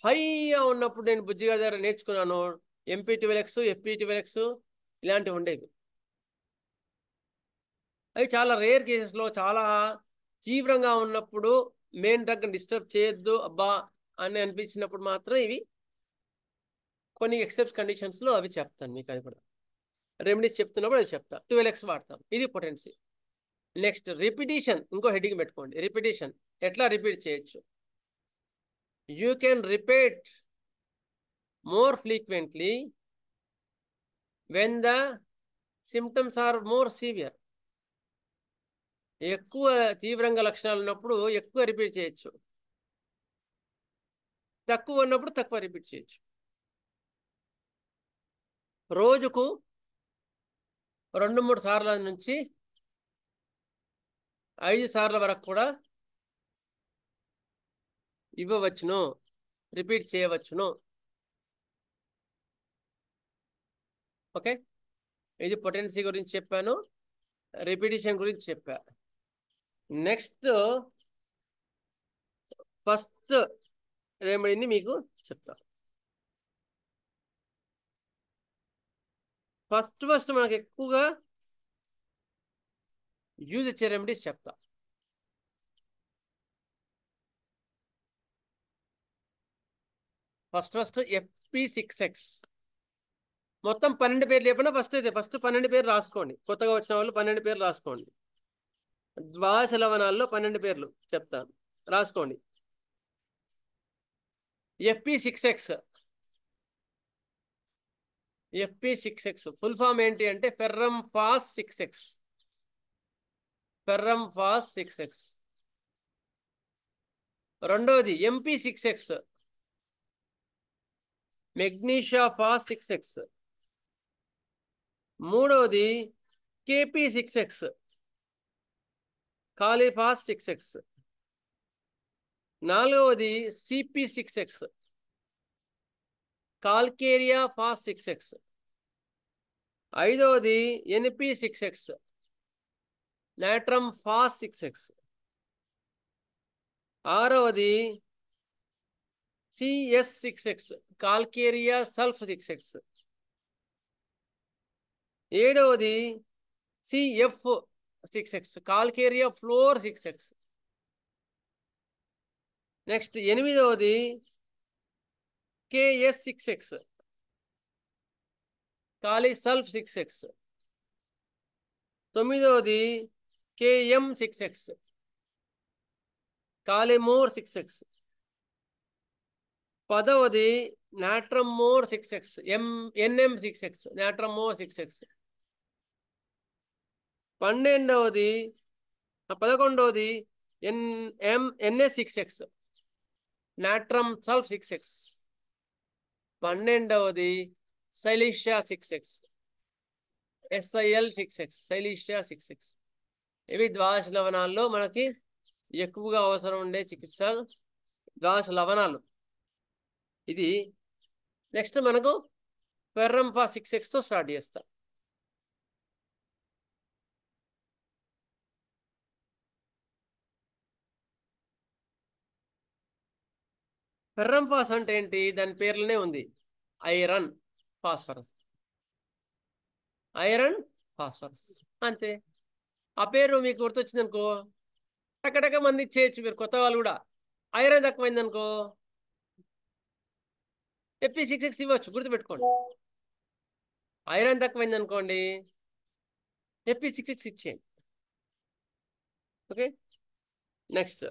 S3: హైగా ఉన్నప్పుడు నేను బుజ్జిగారి దగ్గర నేర్చుకున్నాను. ఎంపీ 12x, ఎఫ్పీ 12x ఇలాంటివి ఉండేవి. అవి చాలా రేర్ కేసెస్లో, చాలా తీవ్రంగా ఉన్నప్పుడు, మెయిన్ డ్రగ్ డిస్టర్బ్ చేయొద్దు అబ్బా అని అనిపించినప్పుడు మాత్రం ఇవి కొన్ని ఎక్సెప్ట్ కండిషన్స్లో అవి చెప్తాను మీకు. అది కూడా రెమెడీస్ చెప్తున్నప్పుడు అది చెప్తా. 12x వాడతాం, ఇది పొటెన్సీ. నెక్స్ట్ రిపిటేషన్, ఇంకో హెడ్డింగ్ పెట్టుకోండి. రిపిటేషన్ ఎట్లా రిపీట్ చేయొచ్చు? You can repeat more frequently when the symptoms are more severe. ఎక్కువ తీవ్రంగా లక్షణాలు ఉన్నప్పుడు ఎక్కువ రిపీట్ చేయొచ్చు, తక్కువ ఉన్నప్పుడు తక్కువ రిపీట్ చేయొచ్చు. రోజుకు 2-3 సార్ల నుంచి 5 సార్ల వరకు కూడా ఇవ్వవచ్చును, రిపీట్ చేయవచ్చును. ఓకే, ఇది పొటెన్సీ గురించి చెప్పాను, రిపిటేషన్ గురించి చెప్పా. నెక్స్ట్ ఫస్ట్ రెమెడీని మీకు చెప్తా. ఫస్ట్ మనకు ఎక్కువగా యూజ్ వచ్చే రెమెడీస్ చెప్తా. First FP6X. మొత్తం 12 పేర్లు చెప్పినా ఫస్ట్ 12 పేర్లు రాసుకోండి. కొత్తగా వచ్చిన వాళ్ళు 12 పేర్లు రాసుకోండి. ద్వాదశ లవణాల్లో 12 పేర్లు చెప్తాను, రాసుకోండి. FP6X. FP6X ఫుల్ ఫామ్ ఏంటి అంటే ఫెర్రం ఫాస్ 6X. Ferrum ఫాస్ 6X. రెండోది MP6X, మెగ్నీషియా ఫాస్ 6X. మూడోది KP6X, కాలిఫాస్ 6X. నాలుగవది CP6X, కాల్కేరియా ఫాస్ 6X. ఐదవది NP6X, నాట్రమ్ ఫాస్ 6X. ఆరవది CS6X, కాల్కేరియా సల్ఫ్ 6X. ఏడవది CF6X, calcarea floor 6X. Next ఎనిమిదవది KS6X, కాలి సల్ఫ్ 6X. తొమ్మిదవది KM6X, కాలిమోర్ 6X. పదవది natrum mur 6X, NM6X, natrum mur 6X. 11వది NS6X, natrum sulph 6x, 12వది silicea 6x, SIL 6x, silicea 6x. ఇవి ద్వాదశ లవణాల్లో మనకి ఎక్కువగా అవసరం ఉండే చికిత్స ద్వాదశ లవణాలు. ఇది నెక్స్ట్ మనకు ఫెర్రంఫా 6xతో స్టార్ట్ చేస్తాం. ఫెర్రంఫాస్ అంటే ఏంటి? దాని పేర్లోనే ఉంది, ఐరన్ ఫాస్ఫరస్, ఐరన్ ఫాస్ఫరస్ అంతే. ఆ పేరు మీకు గుర్తొచ్చింది అనుకో, టక్కటక్క మంది చేయొచ్చు మీరు, కొత్త వాళ్ళు కూడా. ఐరన్ తక్కువైంది అనుకో FP6X ఇవ్వచ్చు, గుర్తుపెట్టుకోండి. ఐరన్ తక్కువైంది అనుకోండి FP6X ఇచ్చేయండి. ఓకే, నెక్స్ట్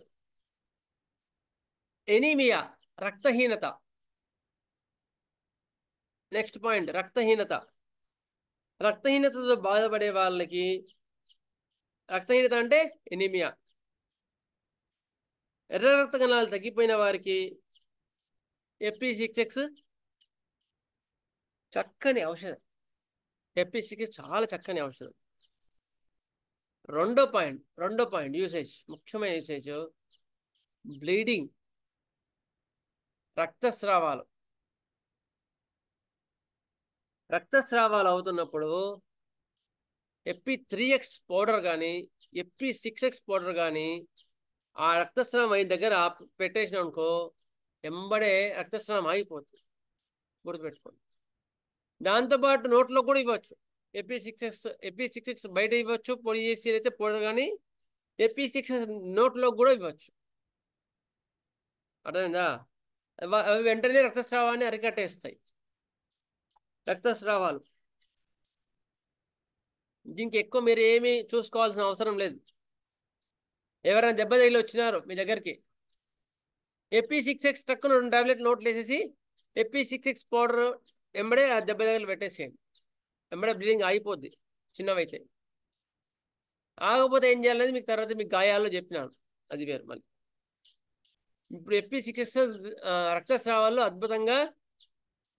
S3: ఎనీమియా, రక్తహీనత. నెక్స్ట్ పాయింట్ రక్తహీనత. రక్తహీనతతో బాధపడే వాళ్ళకి, రక్తహీనత అంటే ఎనీమియా, ఎర్ర రక్త కణాలు తగ్గిపోయిన వారికి FP6X చక్కని ఔషధం. FP6X చాలా చక్కని ఔషధం. రెండో పాయింట్ యూసేజ్, ముఖ్యమైన యూసేజ్ బ్లీడింగ్, రక్తస్రావాలు. రక్తస్రావాలు అవుతున్నప్పుడు FP3X పౌడర్ కానీ FP6X పౌడర్ కానీ ఆ రక్తస్రావం అయిన దగ్గర పెట్టేసిన అనుకో ఎంబడే రక్తస్రావం ఆగిపోతుంది, గుర్తుపెట్టుకోండి. దాంతోపాటు నోట్లో కూడా ఇవ్వచ్చు. FP6X బయట ఇవ్వచ్చు, పొడి చేసి అయితే పౌడర్, కానీ FP6X నోట్లో కూడా ఇవ్వచ్చు. అర్థమైందా? అవి వెంటనే రక్తస్రావాన్ని అరికట్టేస్తాయి. రక్తస్రావాలు దీనికి ఎక్కువ మీరు ఏమీ చూసుకోవాల్సిన అవసరం లేదు. ఎవరైనా దెబ్బ తగిలి వచ్చినారు మీ దగ్గరికి, FP6X టక్కున 2 టాబ్లెట్ నోట్లు వేసేసి FP6X పౌడర్ ఎంబడే ఆ దెబ్బ తగిలి పెట్టేసేయండి, ఎంబడే బ్లీడింగ్ ఆగిపోద్ది చిన్నవైతే. ఆగకపోతే ఏం చేయాలనేది మీకు తర్వాత మీకు గాయాల్లో చెప్పినాను, అది వేరు. మళ్ళీ ఇప్పుడు FP6X రక్తస్రావాల్లో అద్భుతంగా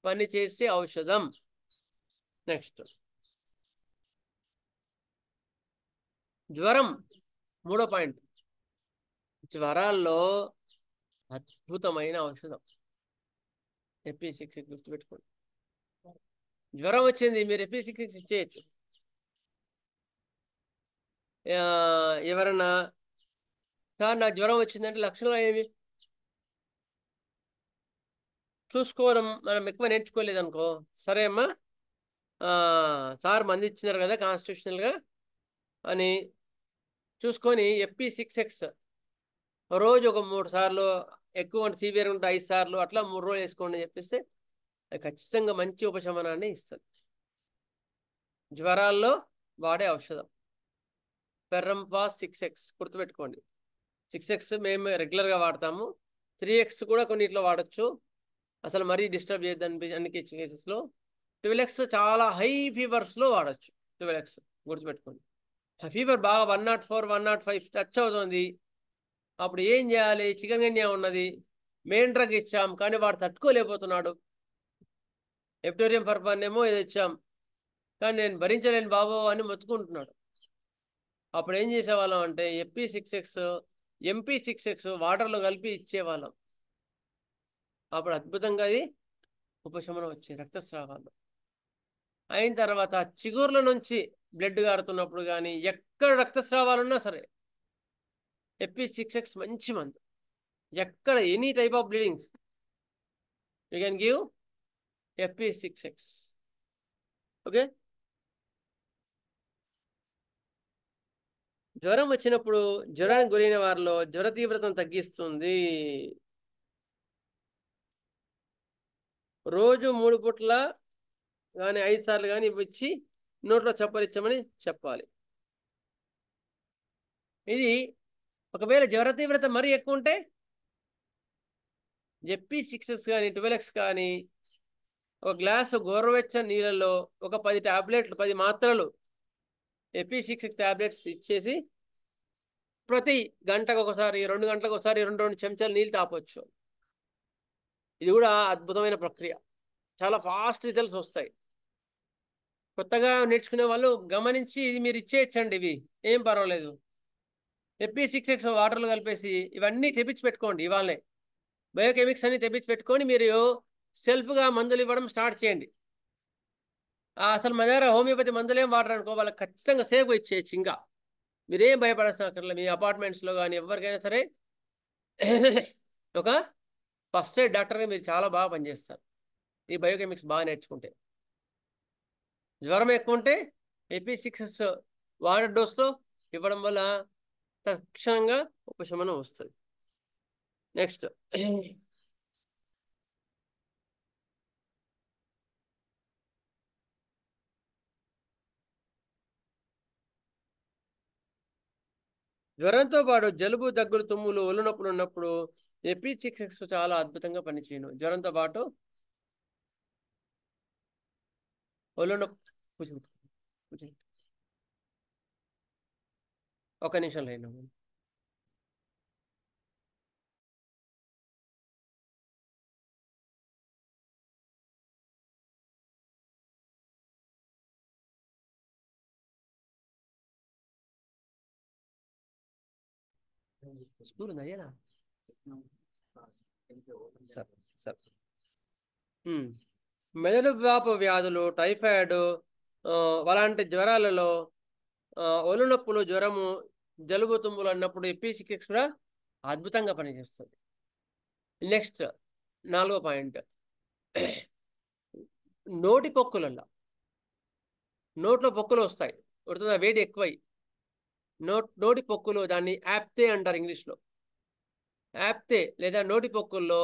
S3: పనిచేసే ఔషధం. నెక్స్ట్ జ్వరం, మూడో పాయింట్. జ్వరాల్లో అద్భుతమైన ఔషధం FP6X, గుర్తుపెట్టుకోండి. జ్వరం వచ్చింది, మీరు FP6X ఇచ్చేయచ్చు. ఎవరన్నా సార్ నాకు జ్వరం వచ్చిందంటే లక్షణాలు ఏమి చూసుకోవడం మనం ఎక్కువ నేర్చుకోలేదు అనుకో, సరే అమ్మా సార్ మంది ఇచ్చినారు కదా కాన్స్టిట్యూషనల్గా అని చూసుకొని FP6X రోజు ఒక 3 సార్లు, ఎక్కువ సివియర్ ఉంటే 5 సార్లు, అట్లా 3 రోజులు వేసుకోండి అని చెప్పేస్తే అది ఖచ్చితంగా మంచి ఉపశమనాన్ని ఇస్తుంది. జ్వరాల్లో వాడే ఔషధం ఫెర్రంఫాస్ 6X, గుర్తుపెట్టుకోండి. 6X మేము రెగ్యులర్గా వాడతాము, 3X కూడా కొన్నిట్లో వాడచ్చు, అసలు మరీ డిస్టర్బ్ చేయొద్దు అన్ని కేసెస్లో. 12X చాలా హై ఫీవర్స్లో వాడచ్చు. 12X గుర్తుపెట్టుకోండి. ఫీవర్ బాగా 104, 105 టచ్ అవుతుంది, అప్పుడు ఏం చేయాలి? చికెన్ గన్యా ఉన్నది, మెయిన్ డ్రగ్ ఇచ్చాం, కానీ వాడు తట్టుకోలేకపోతున్నాడు. ఎప్టోరియం ఫర్ఫాన్ ఏమో ఇది ఇచ్చాం, కానీ నేను భరించలేను బాబు అని మొత్తుకుంటున్నాడు. అప్పుడు ఏం చేసేవాళ్ళం అంటే FP6X, MP6X వాటర్లో కలిపి ఇచ్చేవాళ్ళం. అప్పుడు అద్భుతంగా అది ఉపశమనం వచ్చే రక్తస్రావాలు. అయిన తర్వాత చిగుర్ల నుంచి బ్లడ్ గారుతున్నప్పుడు కానీ ఎక్కడ రక్తస్రావాలు ఉన్నా సరే FP6X మంచి మందు. ఎక్కడ any type of bleedings you can give FP6X. Okay, జ్వరం వచ్చినప్పుడు జ్వరానికి గురైన వారిలో జ్వర తీవ్రతను తగ్గిస్తుంది. రోజు 3 పూట్ల కానీ 5 సార్లు కానీ ఇచ్చి నోట్లో చప్పరిచ్చమని చెప్పాలి. ఇది ఒకవేళ జ్వర తీవ్రత మరీ ఎక్కువ ఉంటే FP6X కానీ 12X కానీ ఒక గ్లాసు గోరువెచ్చని నీళ్ళలో ఒక 10 టాబ్లెట్లు, 10 మాత్రలు FP6X టాబ్లెట్స్ ఇచ్చేసి ప్రతి గంటకు ఒకసారి, 2 గంటలకు ఒకసారి 2 చెంచాలు నీళ్ళు తాపొచ్చు. ఇది కూడా అద్భుతమైన ప్రక్రియ, చాలా ఫాస్ట్ రిజల్ట్స్ వస్తాయి. కొత్తగా నేర్చుకునే వాళ్ళు గమనించి ఇది మీరు ఇచ్చేయచ్చండి, ఇవి ఏం పర్వాలేదు. Fe6X వాటర్లు కలిపేసి ఇవన్నీ తెప్పించి పెట్టుకోండి. ఇవాళే బయోకెమిక్స్ అన్ని తెప్పించి పెట్టుకొని మీరు సెల్ఫ్గా మందులు ఇవ్వడం స్టార్ట్ చేయండి. అసలు మన దగ్గర హోమియోపతి మందులు ఏం వాడరు అనుకో, వాళ్ళకి ఖచ్చితంగా సేఫ్గా ఇచ్చేయచ్చు. ఇంకా మీరేం భయపడాల్సిన అక్కర్లేదు. మీ అపార్ట్మెంట్స్లో కానీ ఎవరికైనా సరే ఒక ఫస్ట్ ఎయిడ్ డాక్టర్గా మీరు చాలా బాగా పనిచేస్తారు ఈ బయోకెమిక్స్ బాగా నేర్చుకుంటే. జ్వరం ఎక్కువ ఉంటే Fe6X వాటర్ డోస్లో ఇవ్వడం వల్ల తక్షణంగా ఉపశమనం వస్తుంది. నెక్స్ట్ జ్వరంతో పాటు జలుబు, దగ్గులు, తుమ్ములు, ఒళ్ళు నొప్పులు ఉన్నప్పుడు Fe6X చాలా అద్భుతంగా పనిచేయను. జ్వరంతో పాటు ఒళ్ళు నొప్పి ఒక నిమిషం లైన్. స్కూల్ ఉందా? సార్ మెదడు వాపు వ్యాధులు, టైఫాయిడ్, అలాంటి జ్వరాలలో ఒళ్ళు నొప్పులు, జ్వరము, జలుబు, తుమ్ములు అన్నప్పుడు Fe6X కూడా అద్భుతంగా పనిచేస్తుంది. నెక్స్ట్ 4వ పాయింట్, నోటి పొక్కులలో, నోట్లో పొక్కులు వస్తాయి, వేడి ఎక్కువై నోటి పొక్కులు, దాన్ని యాప్తే అంటారు ఇంగ్లీష్లో. యాప్తే లేదా నోటి పొక్కుల్లో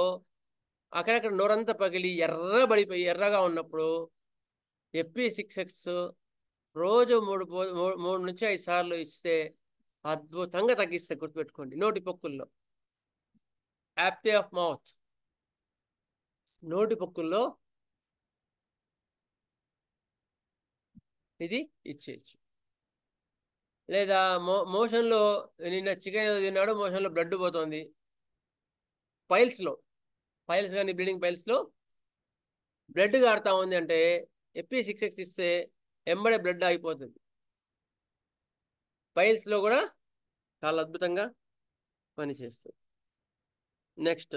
S3: అక్కడక్కడ నోరంతా పగిలి ఎర్రగా ఉన్నప్పుడు Fe6X రోజు 3 నుంచి 5 సార్లు ఇస్తే అద్భుతంగా తగ్గిస్తే గుర్తుపెట్టుకోండి. నోటి పొక్కుల్లో యాప్తే ఆఫ్ మౌత్, నోటి పొక్కుల్లో ఇది ఇచ్చేయచ్చు. లేదా మోషన్లో నిన్న చికెన్ ఏదో తిన్నాడు, మోషన్లో బ్లడ్ పోతుంది, పైల్స్ కానీ బ్లీడింగ్ పైల్స్లో బ్లడ్ కారుతా ఉంది అంటే Fe6X ఇస్తే ఎంబడే బ్లడ్ ఆగిపోతుంది. పైల్స్లో కూడా చాలా అద్భుతంగా పనిచేస్తుంది. నెక్స్ట్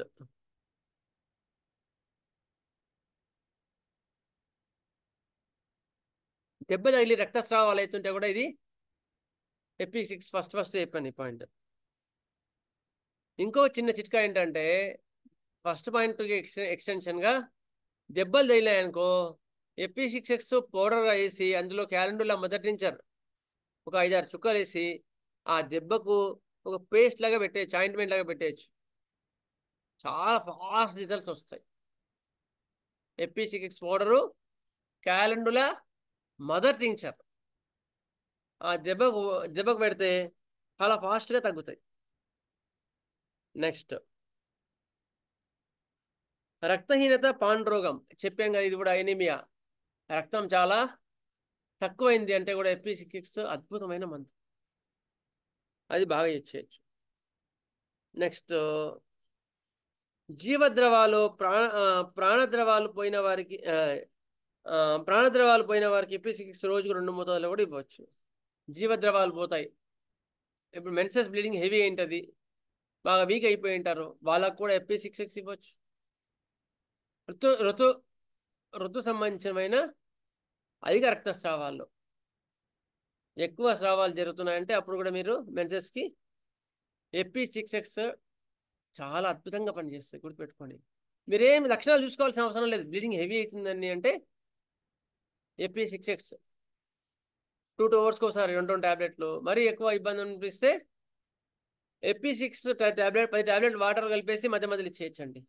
S3: దెబ్బ తగిలి రక్తస్రావాలు అవుతుంటే కూడా ఇది Fe6 ఫస్ట్ చెప్పాను ఈ పాయింట్. ఇంకో చిన్న చిట్కా ఏంటంటే ఫస్ట్ పాయింట్కి ఎక్స్టెన్షన్గా దెబ్బలు తగిలాయనుకో Fe6X పౌడర్ వేసి అందులో క్యాలెండులా మొదటించారు ఒక 5-6 చుక్కలు వేసి ఆ దెబ్బకు ఒక పేస్ట్ లాగా పెట్టేయచ్చు, ఆయింట్మెంట్ లాగా పెట్టేయచ్చు. చాలా ఫాస్ట్ రిజల్ట్స్ వస్తాయి. Fe6X powder, calendula mother tincture ఆ దెబ్బకు పెడితే చాలా ఫాస్ట్గా తగ్గుతాయి. నెక్స్ట్ రక్తహీనత, పాండురోగం చెప్పాం కదా, ఇది కూడా ఎనీమియా, రక్తం చాలా తక్కువైంది అంటే కూడా Fe6X అద్భుతమైన మందు, అది బాగా ఇచ్చేయచ్చు. నెక్స్ట్ జీవద్రవాలు, ప్రాణద్రవాలు పోయిన వారికి Fe6X రోజుకు 2 మోతాదులు కూడా ఇవ్వచ్చు. జీవద్రవాలు పోతాయి. ఇప్పుడు మెన్సెస్ బ్లీడింగ్ హెవీ ఏంటది, బాగా వీక్ అయిపోయి ఉంటారు, వాళ్ళకు కూడా Fe6X ఇవ్వచ్చు. ఋతు సంబంధించిన అధిక రక్తస్రావాల్లో ఎక్కువ స్రావాలు జరుగుతున్నాయంటే అప్పుడు కూడా మీరు మెన్సెస్కి Fe6X చాలా అద్భుతంగా పనిచేస్తాయి, గుర్తుపెట్టుకోండి. మీరేం లక్షణాలు చూసుకోవాల్సిన అవసరం లేదు. బ్లీడింగ్ హెవీ అవుతుందని అంటే Fe6X 2 అవర్స్కి ఒకసారి 2 టాబ్లెట్లు, మరీ ఎక్కువ ఇబ్బంది అనిపిస్తే Fe6 టాబ్లెట్ 10 టాబ్లెట్లు వాటర్ కలిపేసి మధ్య మధ్యలో ఇచ్చేయచ్చండి.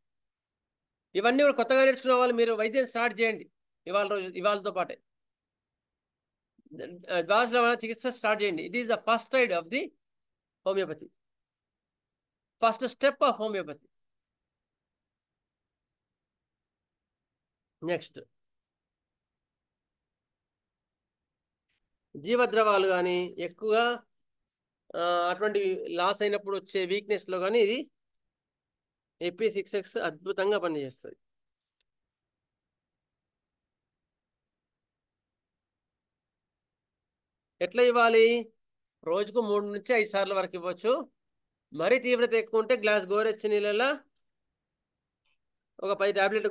S3: ఇవన్నీ కూడా కొత్తగా నేర్చుకున్న వాళ్ళు మీరు వైద్యం స్టార్ట్ చేయండి ఇవాళతో పాటే ద్వాదశ చికిత్స స్టార్ట్ చేయండి. It is the first side of the homeopathy, first step of homeopathy. Next జీవద్రవాలు కానీ ఎక్కువగా అటువంటి లాస్ అయినప్పుడు వచ్చే వీక్నెస్లో కానీ ఇది Fe6X అద్భుతంగా పనిచేస్తుంది. ఎట్లా ఇవ్వాలి? రోజుకు 3 నుంచి 5 సార్లు వరకు ఇవ్వచ్చు. మరీ తీవ్రత ఎక్కువ ఉంటే గ్లాస్ గోరెచ్చని నీళ్ళలో ఒక 10 టాబ్లెట్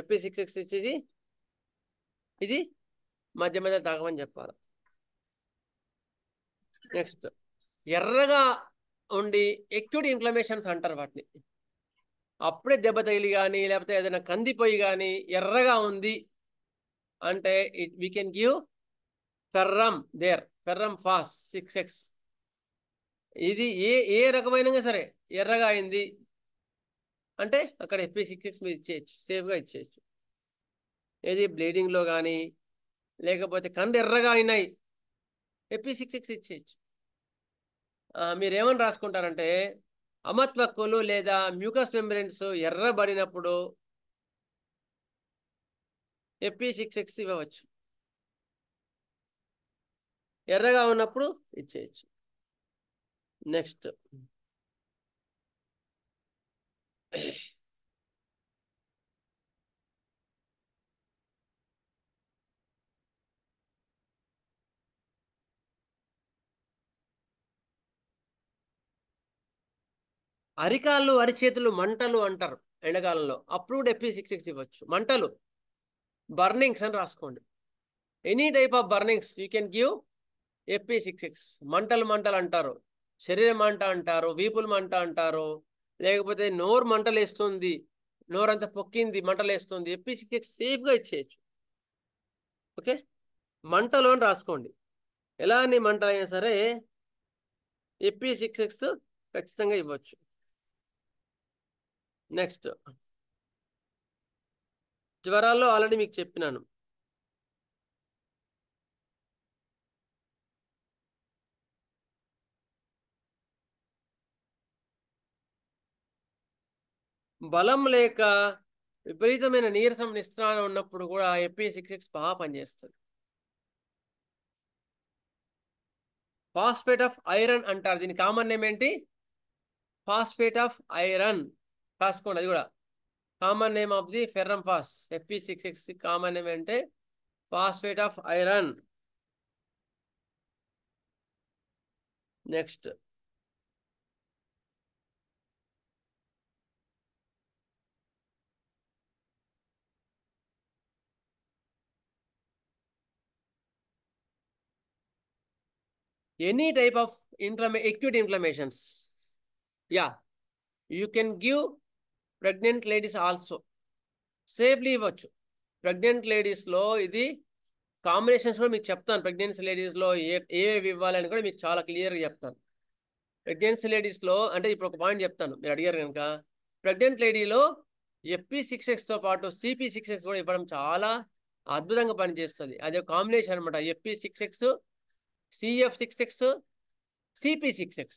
S3: FP66 ఇచ్చేసి ఇది మధ్య మధ్య తాగమని చెప్పాలి. నెక్స్ట్, ఎర్రగా ఉండి ఎక్యూట్ ఇన్ఫ్లమేషన్స్ అంటారు వాటిని. అప్పుడే దెబ్బ తగిలి కానీ లేకపోతే ఏదైనా కందిపోయి కానీ ఎర్రగా ఉంది అంటే we can give ferrum ఫాస్ 6x. ఇది ఏ రకమైన సరే ఎర్రగా అయింది అంటే అక్కడ FP66 మీరు ఇచ్చేయచ్చు, సేఫ్గా ఇచ్చేయచ్చు. ఏది బ్లీడింగ్లో కానీ లేకపోతే కండు ఎర్రగా అయినాయి FP66 ఇచ్చేయచ్చు. మీరేమని రాసుకుంటారంటే అమత్వక్కులు లేదా మ్యూకస్ మెంబ్రెన్స్ ఎర్రబడినప్పుడు FP66 ఇవ్వవచ్చు, ఎర్రగా ఉన్నప్పుడు ఇచ్చేయచ్చు. నెక్స్ట్, అరికాళ్ళు అరిచేతులు మంటలు అంటారు ఎండాకాలంలో, అప్పుడు కూడా FP66 ఇవ్వచ్చు. మంటలు బర్నింగ్స్ అని రాసుకోండి. Any type of burnings you can give FP66. మంటలు అంటారు, శరీరం మంట అంటారు, వీపులు మంట అంటారు, లేకపోతే నోరు మంటలేస్తుంది, నోరంతా పొక్కింది మంటలేస్తుంది, FP66 సేఫ్గా ఇచ్చేయచ్చు. ఓకే, మంటలు అని రాసుకోండి. ఎలాంటి మంటలు అయినా సరే FP66 ఖచ్చితంగా ఇవ్వచ్చు. నెక్స్ట్, జ్వరాల్లో ఆల్రెడీ మీకు చెప్పినాను. బలం లేక విపరీతమైన నీరసం నిస్త్రాణం ఉన్నప్పుడు కూడా FP66 బాగా పనిచేస్తుంది. ఫాస్ఫేట్ ఆఫ్ ఐరన్ అంటారు, దీని కామన్ నేమ్ ఏంటి? ఫాస్ఫేట్ ఆఫ్ ఐరన్ రాసుకోండి. అది కూడా common name of the ferrum phos. FP66 common name అంటే phosphate of iron. Next, any type of acute inflammations, you can give pregnant ladies also. Safely ఇవ్వచ్చు. Pregnant లేడీస్లో ఇది combinations కూడా మీకు చెప్తాను. ప్రెగ్నెన్సీ లేడీస్లో ఏవి ఇవ్వాలని కూడా మీకు చాలా క్లియర్గా చెప్తాను. ప్రెగ్నెన్సీ లేడీస్లో అంటే ఇప్పుడు ఒక పాయింట్ చెప్తాను, మీరు అడిగారు కనుక. ప్రెగ్నెంట్ లేడీలో FP66తో పాటు CP66 కూడా ఇవ్వడం చాలా అద్భుతంగా పనిచేస్తుంది. అది ఒక కాంబినేషన్ అనమాట. FP66, CF66, CP66,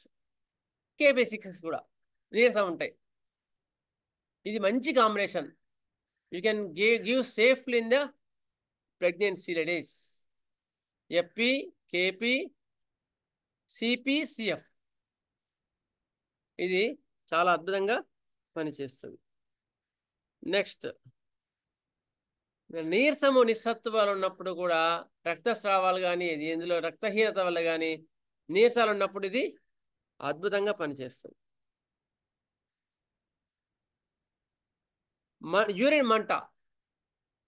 S3: KP66 కూడా నీరసం ఉంటాయి. ఇది మంచి combination. You can give safely in the pregnancy ladies. FP, KP, CP, CF ఇది చాలా అద్భుతంగా పనిచేస్తుంది. నెక్స్ట్, నీరసము నిస్సత్వాలు ఉన్నప్పుడు కూడా రక్తస్రావాలు కానీ ఇందులో రక్తహీనత వల్ల కానీ నీరసాలు ఉన్నప్పుడు ఇది అద్భుతంగా పనిచేస్తుంది. యూరిన్ మంట,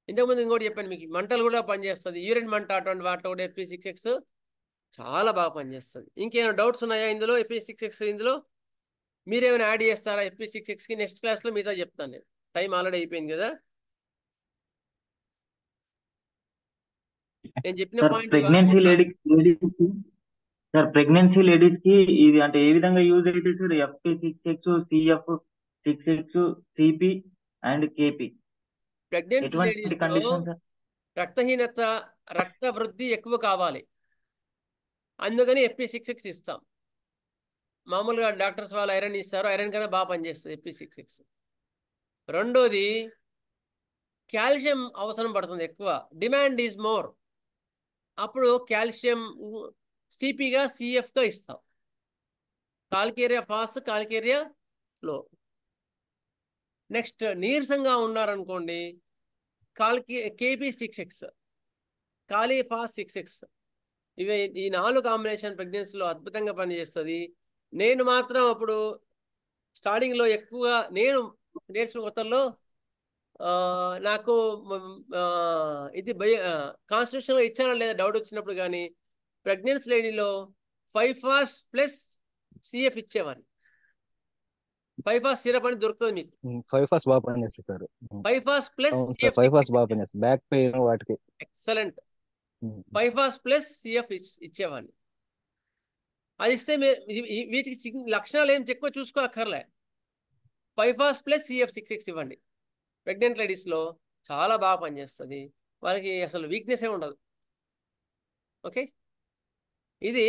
S3: ఇంతకుముందు ఇంకోటి చెప్పాను మీకు, మంటలు కూడా పనిచేస్తుంది. యూరిన్ మంట అటువంటి వాటిలో కూడా FP66 చాలా బాగా పనిచేస్తుంది. ఇంకేమైనా డౌట్స్ ఉన్నాయా ఇందులో? FP66 ఇందులో మీరేమైనా యాడ్ చేస్తారా FP66కి? నెక్స్ట్ క్లాస్లో మీతో చెప్తాను నేను. టైం ఆల్రెడీ అయిపోయింది కదా. నేను చెప్పిన పాయింట్
S10: ప్రెగ్నెన్సీ లేడీస్ కి ఇది అంటే ఏ విధంగా యూజ్ అయితే sir? FP66, CF66, CP and KP
S3: pregnancy ladies రక్తహీనత, రక్త వృద్ధి ఎక్కువ కావాలి, అందుకని FP66 ఇస్తాం. మామూలుగా డాక్టర్స్ వాళ్ళు ఐరన్ ఇస్తారు, ఐరన్ కన్నా బాగా పనిచేస్తుంది FP66. రెండోది, కాల్షియం అవసరం పడుతుంది ఎక్కువ, డిమాండ్ ఈజ్ మోర్, అప్పుడు కాల్షియం CPగా CFగా ఇస్తాం. కాల్కేరియా ఫాస్ట్, కాల్కేరియా లో. నెక్స్ట్, నీరసంగా ఉన్నారనుకోండి, KP66, కాలీ ఫాస్ట్ 66 ఇవి ఈ 4 కాంబినేషన్ ప్రెగ్నెన్సీలో అద్భుతంగా పనిచేస్తుంది. నేను మాత్రం అప్పుడు స్టార్టింగ్లో ఎక్కువగా నేను నేర్చుకున్న కొత్తల్లో నాకు ఇది కాన్స్టిట్యూషన్లో ఇచ్చానా లేదా డౌట్ వచ్చినప్పుడు కానీ ప్రెగ్నెన్సీ లేడీలో 5-FAS ప్లస్ CF ఇచ్చేవారు. 5-FAS సిరప్ అని దొరుకుతుంది మీకు.
S9: 5-FAS బాగా పనిచేస్తుంది సార్.
S3: 5-FAS ప్లస్
S9: 5-FAS బాగా పనిచేస్తుంది బ్యాక్ పెయిన్ వాటికి.
S3: ఎక్సలెంట్. 5-FAS ప్లస్ CF ఇచ్చేవాడిని. అది ఇస్తే వీటికి లక్షణాలు ఏం ఎక్కువ చూసుకోక్కర్లే. 5-FAS ప్లస్ CF 6-6 ఇవ్వండి. ప్రెగ్నెంట్ లేడీస్లో చాలా బాగా పనిచేస్తుంది. వాళ్ళకి అసలు వీక్నెస్ ఏ ఉండదు. ఓకే, ఇది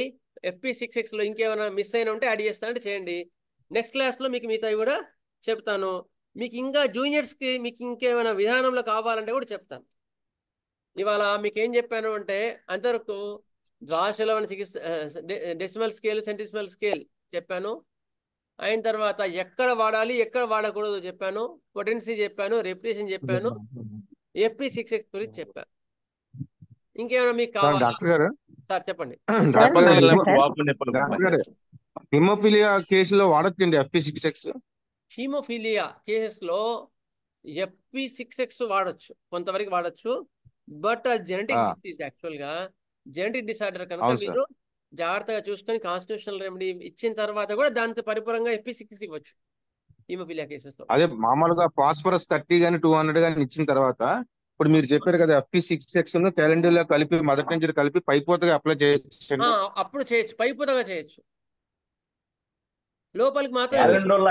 S3: FP6Xలో ఇంకేమైనా మిస్ అయినా ఉంటే యాడ్ చేస్తానంటే చేయండి. నెక్స్ట్ క్లాస్లో మీకు మిగతావి కూడా చెప్తాను. మీకు ఇంకా జూనియర్స్కి మీకు ఇంకేమైనా విధానంలో కావాలంటే కూడా చెప్తాను. ఇవాళ మీకు ఏం చెప్పాను అంటే అంతవరకు ద్వాదశలవన చికిత్స డెసిమల్ స్కేల్ సెంటిసిమల్ స్కేల్ చెప్పాను. అయిన తర్వాత ఎక్కడ వాడాలి ఎక్కడ వాడకూడదు చెప్పాను. పొటెన్సీ చెప్పాను, రెప్యుటేషన్ చెప్పాను, FP6X గురించి చెప్పాను. ఇంకేమైనా మీకు కావాలా?
S11: డాక్టర్ గారు
S3: సార్ చెప్పండి.
S11: హిమోఫిలియా కేసులో వాడొచ్చండి FP6X?
S3: హీమోఫీలియా కేసెస్లో FP6X వాడచ్చు, కొంతవరకు వాడచ్చు. బట్ అది జెనెటిక్ డిసీజ్. యాక్చువల్గా జెనెటిక్ డిసార్డర్ కనుక మీరు జాగ్రత్తగా చూసుకొని కాన్స్టిట్యూషనల్ రెమెడీ ఇచ్చిన తర్వాత కూడా దాంతో పరిపూర్ణంగా FP6X ఇవ్వచ్చు హీమోఫీలియా కేసెస్లో.
S11: అదే మామూలుగా ఫాస్ఫరస్ 30 కానీ 200 కానీ ఇచ్చిన తర్వాత ఇప్పుడు మీరు చెప్పారు కదా FP6X క్యాలెండర్లో కలిపి మొదటి నుంచి కలిపి పైపోతగా అప్లై చేయొచ్చు.
S3: అప్పుడు చేయొచ్చు, పైపోతగా చేయొచ్చు. లోపలికి మాత్రం
S8: ఎక్స్టర్నల్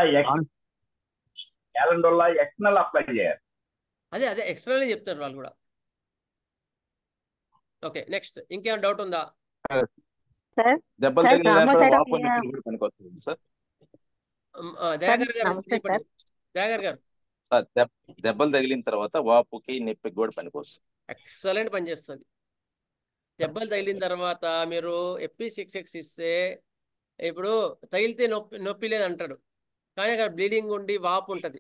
S8: అప్లై చేయాలి.
S3: అదే ఎక్స్టర్నల్ చెప్తారు వాళ్ళు కూడా. ఓకే, నెక్స్ట్ ఇంకేమైనా డౌట్ ఉందా?
S5: దెబ్బలు తగిలిన తర్వాత వాపుకి నొప్పికి కూడా పనికొస్తుంది.
S3: ఎక్సలెంట్ పనిచేస్తుంది. దెబ్బలు తగిలిన తర్వాత మీరు FP6X ఇస్తే ఇప్పుడు తగిలితే నొప్పి లేదంటాడు, కానీ అక్కడ బ్లీడింగ్ ఉండి వాపు ఉంటుంది.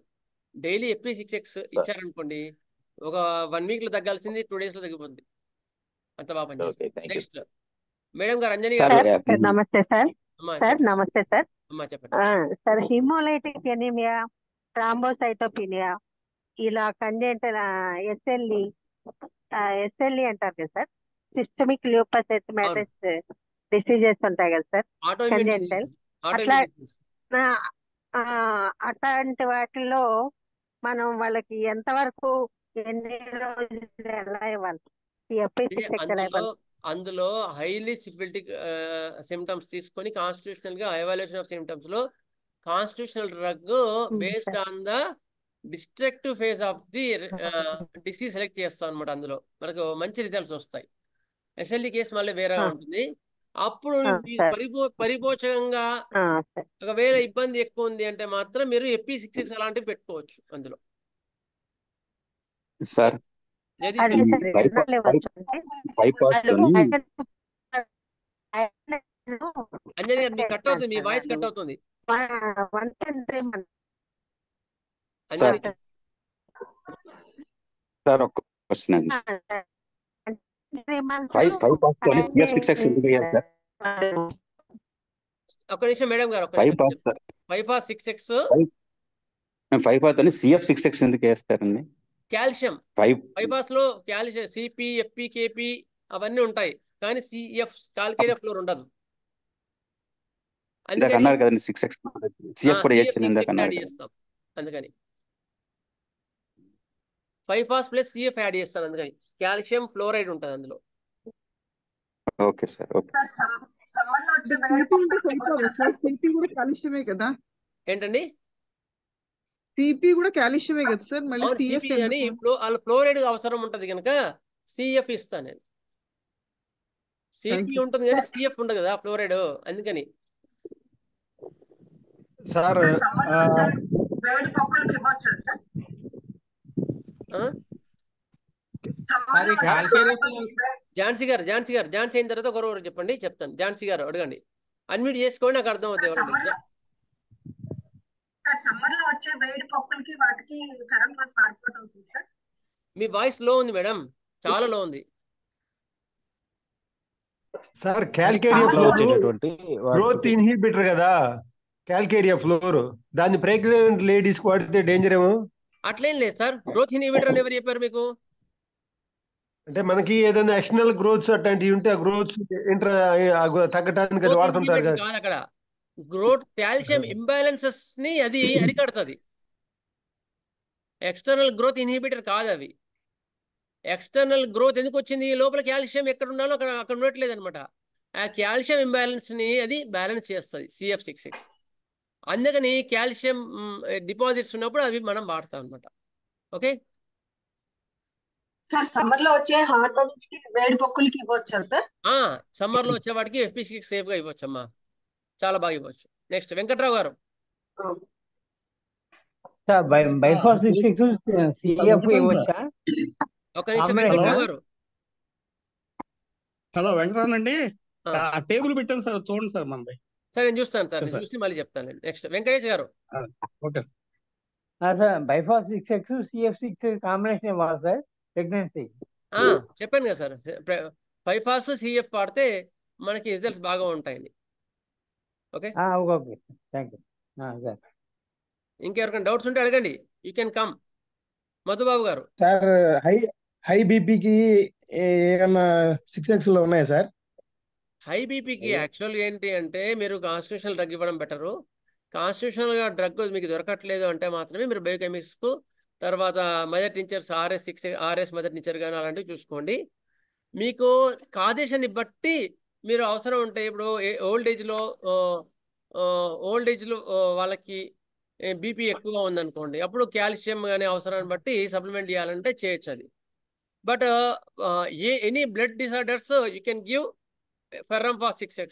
S3: డైలీ FP6X ఇచ్చారనుకోండి, ఒక 1 వీక్లో తగ్గాల్సింది 2 డేస్లో తగ్గిపోతుంది. అంత బాగా పనిచేస్తుంది. నెక్స్ట్ మేడం గారు అంజని గారు.
S12: నమస్తే సార్. నమస్తే సార్.
S3: అమ్మా చెప్పండి
S12: సార్. హిమోలైటిక్ ఎనీమియా, థ్రాంబోసైటోపినియా, ఇలా కంజెంటల్ SLE అంటారు కదా సార్, సిస్టమిక్ లూపస్ ఎరిథెమాటిస్ డిసీజెస్ ఉంటాయి కదా సార్, కంజెంటల్. అట్లాంటి వాటిలో మనం వాళ్ళకి ఎంతవరకు ఎన్ని రోజులు ఎలా ఇవ్వాలి?
S3: అందులో హైలీ సిఫిలిటిక్ సిమ్టమ్స్ తీసుకొని కాన్స్టిట్యూషనల్ గా ఎవాల్యుయేషన్ ఆఫ్ సిమ్టమ్స్ లో constitutional drug based on the destructive phase of the disease select చేస్తాం అనమాట. అందులో మనకు మంచి రిజల్ట్స్ వస్తాయి. SLE కేసు మళ్ళీ వేరేగా ఉంటుంది. అప్పుడు పరిపోషకంగా ఒకవేళ ఇబ్బంది ఎక్కువ ఉంది అంటే మాత్రం మీరు FP6X అలాంటివి పెట్టుకోవచ్చు అందులో.
S5: సార్
S3: అంజని గారు మీకు కట్ అవుతుంది, మీ వాయిస్ కట్ అవుతుంది.
S5: సార్ ఒక క్వశ్చన్ అండి.
S3: 1 నిమిషం మేడం గారు. 5-FAS 6X
S5: 5-FAS అని CF6X ఎందుకు వేస్తారండి?
S3: కాల్షియం. 5-FAS లో కాల్షియం CP, FP, KP అవన్నీ ఉంటాయి, కానీ CF కాల్కేరియా ఫ్లోర్ ఉండదు.
S5: అన్నారు కదండి 6X CF కూడా
S3: యాడ్ చేస్తాం. అందుకని 5-FAS ప్లస్ CF యాడ్ చేస్తాను. అందుకని కాల్షియం ఫ్లోరైడ్ ఉంటుంది అందులో.
S5: Okay sir. ఓకే.
S13: కాల్షియమే కదా
S3: ఏంటండి?
S13: CP కూడా కాల్షియమే కదా సార్. మళ్ళీ CF
S3: అని ఫ్లోరైడ్ అవసరం ఉంటది కనుక CF ఇస్తాను నేను. CP ఉంటుంది కానీ CF ఉండదు కదా ఫ్లోరైడ్, అందుకని.
S11: సార్
S3: ఝాన్సీ గారు అయిన తర్వాత ఒకరు చెప్పండి, చెప్తాను. ఝాన్సీ గారు అడగండి, అన్మ్యూట్ చేసుకోండి, నాకు అర్థం అవుతుంది ఎవరండి. మీ వాయిస్ లో ఉంది మేడం, చాలా లో ఉంది.
S14: సార్ క్యాల్కేరియా ఫ్లోర్
S9: వచ్చేటటువంటి
S14: గ్రోత్ ఇన్హిబిటర్ కదా, క్యాల్కేరియా ఫ్లోర్, దాన్ని ప్రెగ్నెంట్ లేడీస్ వాడితే డేంజర్ ఏమో.
S3: అట్లేం లేదు సార్, గ్రోత్ ఇన్హిబిటర్ అని ఎవరు చెప్పారు మీకు?
S14: అంటే మనకి ఏదైనా ఎక్స్టర్నల్ గ్రోత్స్ అట్లాంటివి ఉంటే ఆ గ్రోత్స్ తగ్గడానికి అది వాడుతుంటారు కదా.
S3: కాదు అక్కడ గ్రోత్ కాల్షియం ఇంబ్యాలెన్సెస్ ని అది అరికడుతుంది. ఎక్స్టర్నల్ గ్రోత్ ఇన్హిబిటర్ కాదు అవి. ఎక్స్టర్నల్ గ్రోత్ ఎందుకు వచ్చింది? లోపల కాల్షియం ఎక్కడ ఉండాలో అక్కడ ఉండట్లేదు అనమాట. ఆ కాల్షియం ఇంబ్యాలెన్స్ ని అది బ్యాలెన్స్ చేస్తుంది CF66. అందుకని కాల్షియం డిపాజిట్స్ ఉన్నప్పుడు అవి మనం వాడతాం అనమాట. ఓకే
S4: సార్, సమ్మర్ లో వచ్చే హార్ట్ బబుల్స్ కి వేడి పొక్కులకి ఇవ్వచ్చా సార్?
S3: సమ్మర్ లో వచ్చే వాటికి FP6 సేఫ్ గా ఇవ్వచ్చు అమ్మా, చాలా బాగా ఇవ్వచ్చు. నెక్స్ట్ వెంకట్రావు గారు.
S15: బైఫాస్ CF ఇవ్వచ్చా?
S3: ఒక నిమిషం వెంకట్రావు గారు.
S16: హలో వెంకటరామన్ అండి, టేబుల్ పెట్టాను సార్, చూడండి సార్ మనది.
S3: సరే నేను చూస్తాను సార్, నేను చూసి మళ్ళీ చెప్తాను. నెక్స్ట్ వెంకటేష్ గారు.
S16: ఓకే
S15: సార్, బైఫాస్ 6X CF6 కాంబినేషన్ ఇవ్వాలి సార్ ప్రెగ్నెన్సీ.
S3: చెప్పాను కదా సార్, బైఫాస్ CF వాడితే మనకి రిజల్ట్స్ బాగా ఉంటాయండి. Okay
S15: okay thank you sir.
S3: ఇంకెవరికైనా డౌట్స్ ఉంటే అడగండి, యూ కెన్ కమ్. మధుబాబు గారు.
S16: సార్, హై బీపీకి ఏమన్నా 6X లో ఉన్నాయా సార్?
S3: హై బీపీకి యాక్చువల్గా ఏంటి అంటే మీరు కాన్స్టిట్యూషనల్ డ్రగ్ ఇవ్వడం బెటరు. కాన్స్టిట్యూషనల్గా డ్రగ్ మీకు దొరకట్లేదు అంటే మాత్రమే మీరు బయోకెమిక్స్కు, తర్వాత mother tinctures RS mother tincture కానీ అలాంటివి చూసుకోండి. మీకు కాదేశాన్ని బట్టి మీరు అవసరం ఉంటే, ఇప్పుడు ఓల్డ్ ఏజ్లో వాళ్ళకి బీపీ ఎక్కువగా ఉందనుకోండి, అప్పుడు కాల్షియం కానీ అవసరాన్ని బట్టి సప్లిమెంట్ చేయాలంటే చేయొచ్చు అది. But any blood disorders you can give ferrum phos 6X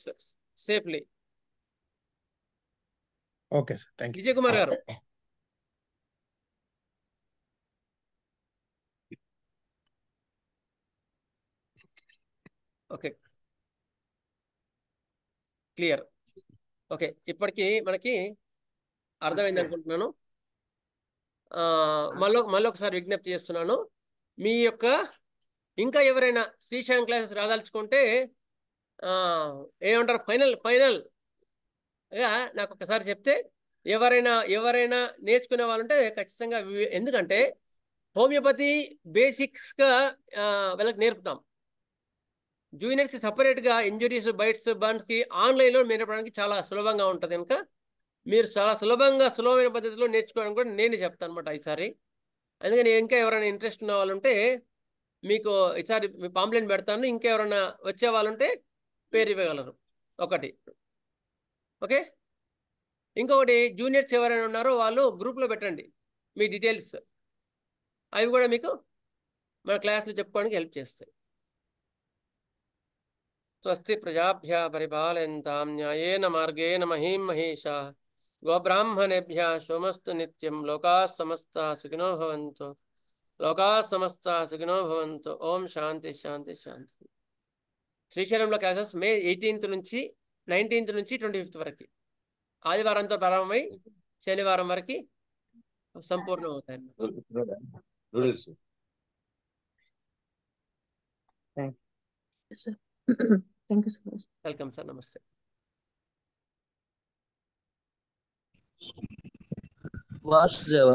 S3: safely.
S16: Okay sir, thank you.
S3: Vijay Kumar గారు. Okay clear. ఓకే, ఇప్పటికీ మనకి అర్థమైంది అనుకుంటున్నాను. మళ్ళీ ఒకసారి విజ్ఞప్తి చేస్తున్నాను, మీ యొక్క ఇంకా ఎవరైనా శ్రీశైలం క్లాసెస్ రాదలుచుకుంటే ఏమంటారు, ఫైనల్గా నాకు ఒకసారి చెప్తే ఎవరైనా నేర్చుకునే వాళ్ళు ఉంటే ఖచ్చితంగా, ఎందుకంటే హోమియోపతి బేసిక్స్గా వాళ్ళకి నేర్పుతాం. జూనియర్స్కి సపరేట్గా ఇంజురీస్, బైట్స్, బర్న్స్కి ఆన్లైన్లో నేర్పడానికి చాలా సులభంగా ఉంటుంది. కనుక మీరు చాలా సులభమైన పద్ధతిలో నేర్చుకోవడానికి కూడా నేను చెప్తాను అనమాట ఈసారి. అందుకని ఇంకా ఎవరైనా ఇంట్రెస్ట్ ఉన్న వాళ్ళు ఉంటే మీకు ఈసారి మీ పాంప్లెంట్ పెడతాను. ఇంకా ఎవరైనా వచ్చే వాళ్ళు ఉంటే పేరు ఇవ్వగలరు. ఒకటి ఓకే. ఇంకొకటి, జూనియర్స్ ఎవరైనా ఉన్నారో వాళ్ళు గ్రూప్లో పెట్టండి మీ డీటెయిల్స్, అవి కూడా మీకు మన క్లాస్లో చెప్పుకోవడానికి హెల్ప్ చేస్తాయి. స్వస్తి ప్రజాభ్యः పరిపాలయంతాం న్యాయేన మార్గేణ మహీం మహేషాः గోబ్రాహ్మణేభ్యः శోమస్తు నిత్యం. లోకాः సమస్తాः సుఖినో భవంతు. ఓం శాంతి శాంతి శాంతి. శ్రీశైలంలో క్లాసెస్ May 18th నుంచి 19th నుంచి 25th వరకు, ఆదివారంతో ప్రారంభమై శనివారం వరకు సంపూర్ణం అవుతాయి. వెల్కమ్ సార్, నమస్తే.